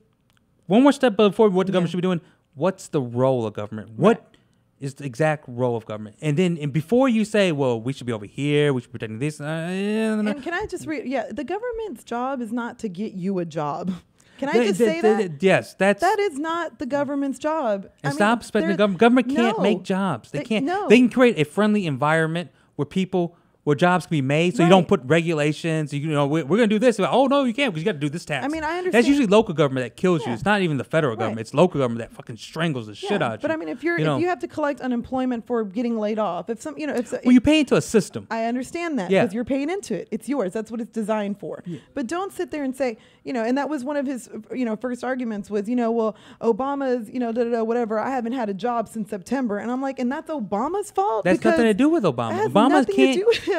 A: one more step before what the government should be doing. What's the role of government? What is the exact role of government? And before you say, well, we should be over here, we should be protecting this.
D: And can I just read? Yeah, the government's job is not to get you a job. Can I just say that?
A: Yes, that
D: is not the government's job.
A: And stop expecting the government. Government can't make jobs. They can't.
D: No.
A: They can create a friendly environment where jobs can be made, so you don't put regulations. You know, we're going to do this. Oh no, you can't because you got to do this tax.
D: I mean, I understand.
A: That's usually local government that kills you. It's not even the federal government. It's local government that fucking strangles the shit out of you.
D: But I mean, if you have to collect unemployment for getting laid off,
A: you pay into a system.
D: I understand that because you're paying into it. It's yours. That's what it's designed for. Yeah. But don't sit there and say, and that was one of his, first arguments was, well, Obama's, whatever. I haven't had a job since September, and I'm like, and that's Obama's fault.
A: That's nothing to do with Obama.
D: It has
A: Obama
D: nothing
A: can't
D: to do with him.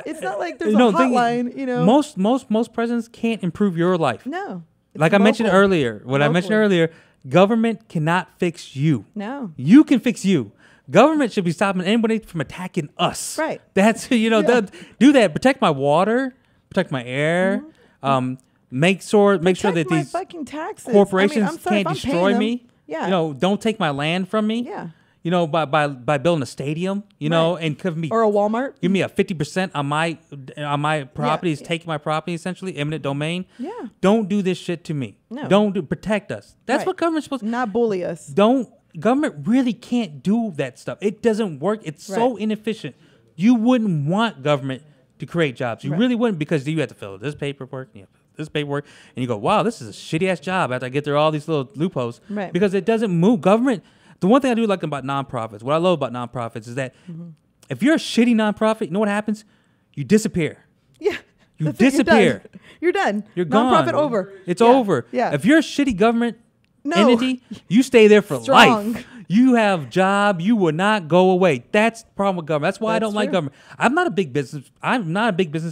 D: It's not like there's a hotline.
A: Most presidents can't improve your life.
D: No.
A: Like I mentioned earlier, government cannot fix you.
D: No.
A: You can fix you. Government should be stopping anybody from attacking us.
D: Right.
A: That's do that. Protect my water, protect my air. Make sure that these
D: fucking taxes.
A: corporations can't destroy me.
D: Yeah.
A: Don't take my land from me.
D: Yeah.
A: By building a stadium, and give me
D: or a Walmart,
A: give me a 50% on my properties, taking my property essentially, eminent domain.
D: Yeah.
A: Don't do this shit to me.
D: No.
A: Protect us. That's what government's supposed to.
D: Not bully us.
A: Government really can't do that stuff. It doesn't work. It's so inefficient. You wouldn't want government to create jobs. You really wouldn't, because you have to fill out this paperwork, and you go, wow, this is a shitty ass job after I get through all these little loopholes.
D: Right.
A: Because it doesn't move. Government. The one thing I do like about nonprofits, what I love about nonprofits is that if you're a shitty nonprofit, you know what happens? You disappear.
D: Yeah.
A: You disappear.
D: You're done.
A: You're gone.
D: Nonprofit over.
A: It's over.
D: Yeah.
A: If you're a shitty government entity, you stay there for life. You have job. You will not go away. That's the problem with government. That's why I don't like government. I'm not a big business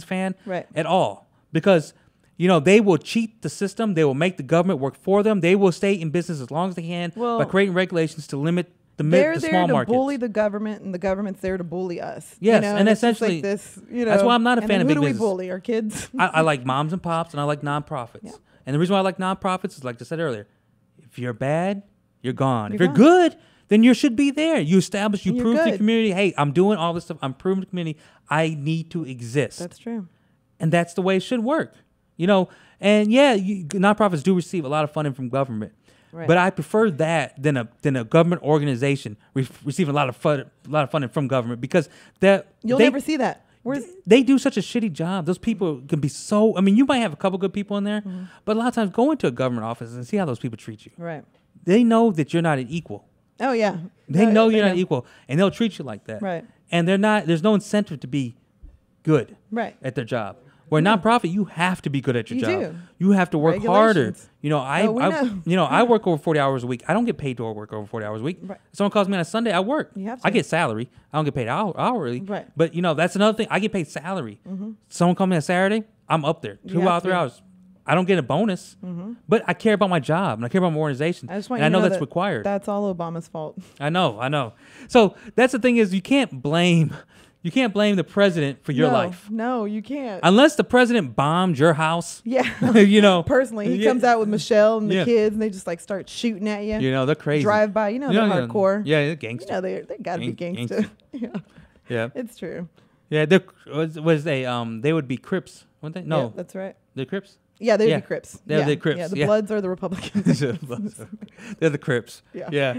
A: fan at all, because they will cheat the system. They will make the government work for them. They will stay in business as long as they can by creating regulations to limit the small markets.
D: They're there to bully the government, and the government's there to bully us.
A: Yes, and essentially,
D: like this,
A: that's why I'm not a fan of big business.
D: Who do we bully? Our kids?
A: I like moms and pops, and I like nonprofits. Yeah. And the reason why I like nonprofits is, like I said earlier, if you're bad, you're gone. If you're good, then you should be there. You establish, you prove to the community, hey, I'm doing all this stuff. I'm proving to the community I need to exist.
D: That's true.
A: And that's the way it should work. And nonprofits do receive a lot of funding from government, but I prefer that than a government organization receiving a lot of funding from government, because
D: you'll never see that.
A: They do such a shitty job. Those people can be so. I mean, you might have a couple good people in there, but a lot of times go into a government office and see how those people treat you.
D: Right.
A: They know that you're not an equal.
D: Oh yeah.
A: They know you're not equal, and they'll treat you like that.
D: Right.
A: And there's no incentive to be good.
D: Right.
A: At their job. Where nonprofit, you have to be good at your job.
D: Do.
A: You have to work harder. I work over 40 hours a week. I don't get paid to work over 40 hours a week. Right. If someone calls me on a Sunday, I work.
D: You have to.
A: I get salary. I don't get paid hourly.
D: Right.
A: But that's another thing. I get paid salary. Someone calls me on Saturday, I'm up there 2 hours, 3 hours. I don't get a bonus, but I care about my job and I care about my organization. I know that's required.
D: That's all Obama's fault.
A: I know. So that's the thing, is you can't blame the president for your life.
D: No, you can't.
A: Unless the president bombed your house.
D: Yeah. Personally, he comes out with Michelle and the kids, and they just start shooting at you.
A: They're crazy.
D: Drive by, they're hardcore.
A: Yeah, they're gangster.
D: They gotta be gangster.
A: Yeah.
D: It's true.
A: Yeah, they would be Crips, weren't they? No.
D: Yeah, that's right.
A: They're Crips?
D: Yeah, they'd be Crips.
A: They're the Crips.
D: Yeah, the Bloods are the Republicans.
A: They're the Crips.
D: Yeah.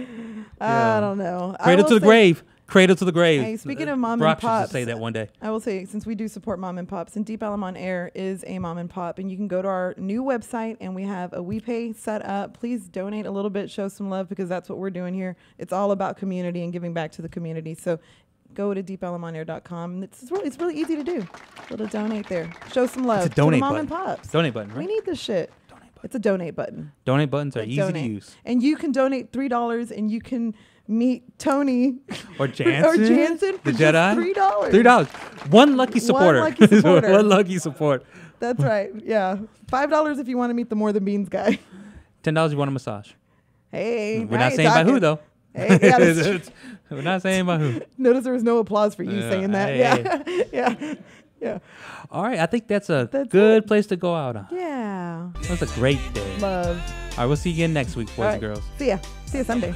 D: I don't know.
A: Cradle to the grave. Cradle to the grave.
D: Hey, speaking of mom
A: Brock
D: and pops,
A: should say that one day.
D: I will say, since we do support mom and pops, and Deep Ellum on Air is a mom and pop, and you can go to our new website, and we have a WePay set up. Please donate a little bit, show some love, because that's what we're doing here. It's all about community and giving back to the community. So go to deepellumonair.com, and it's really easy to do. Little donate there. Show some love
A: It's a donate
D: to the mom
A: button.
D: and pops.
A: Donate button, right?
D: We need this shit. It's a donate button.
A: Donate buttons are easy
D: donate.
A: to use.
D: And you can donate $3, and you can meet Tony
A: or Jansen
D: for
A: the Jedi.
D: $3.
A: One lucky supporter.
D: One lucky supporter.
A: One lucky support.
D: That's right. Yeah. $5 if you want to meet the More Than Beans guy.
A: $10 you want a massage.
D: Hey.
A: We're not saying by who though.
D: Hey, yeah,
A: we're not saying by who.
D: Notice there was no applause for you saying that.
A: Hey.
D: Yeah.
A: All right. I think that's a good place to go out on.
D: Yeah.
A: That was a great day.
D: Love.
A: All right. We'll see you again next week, boys and girls.
D: See ya Sunday.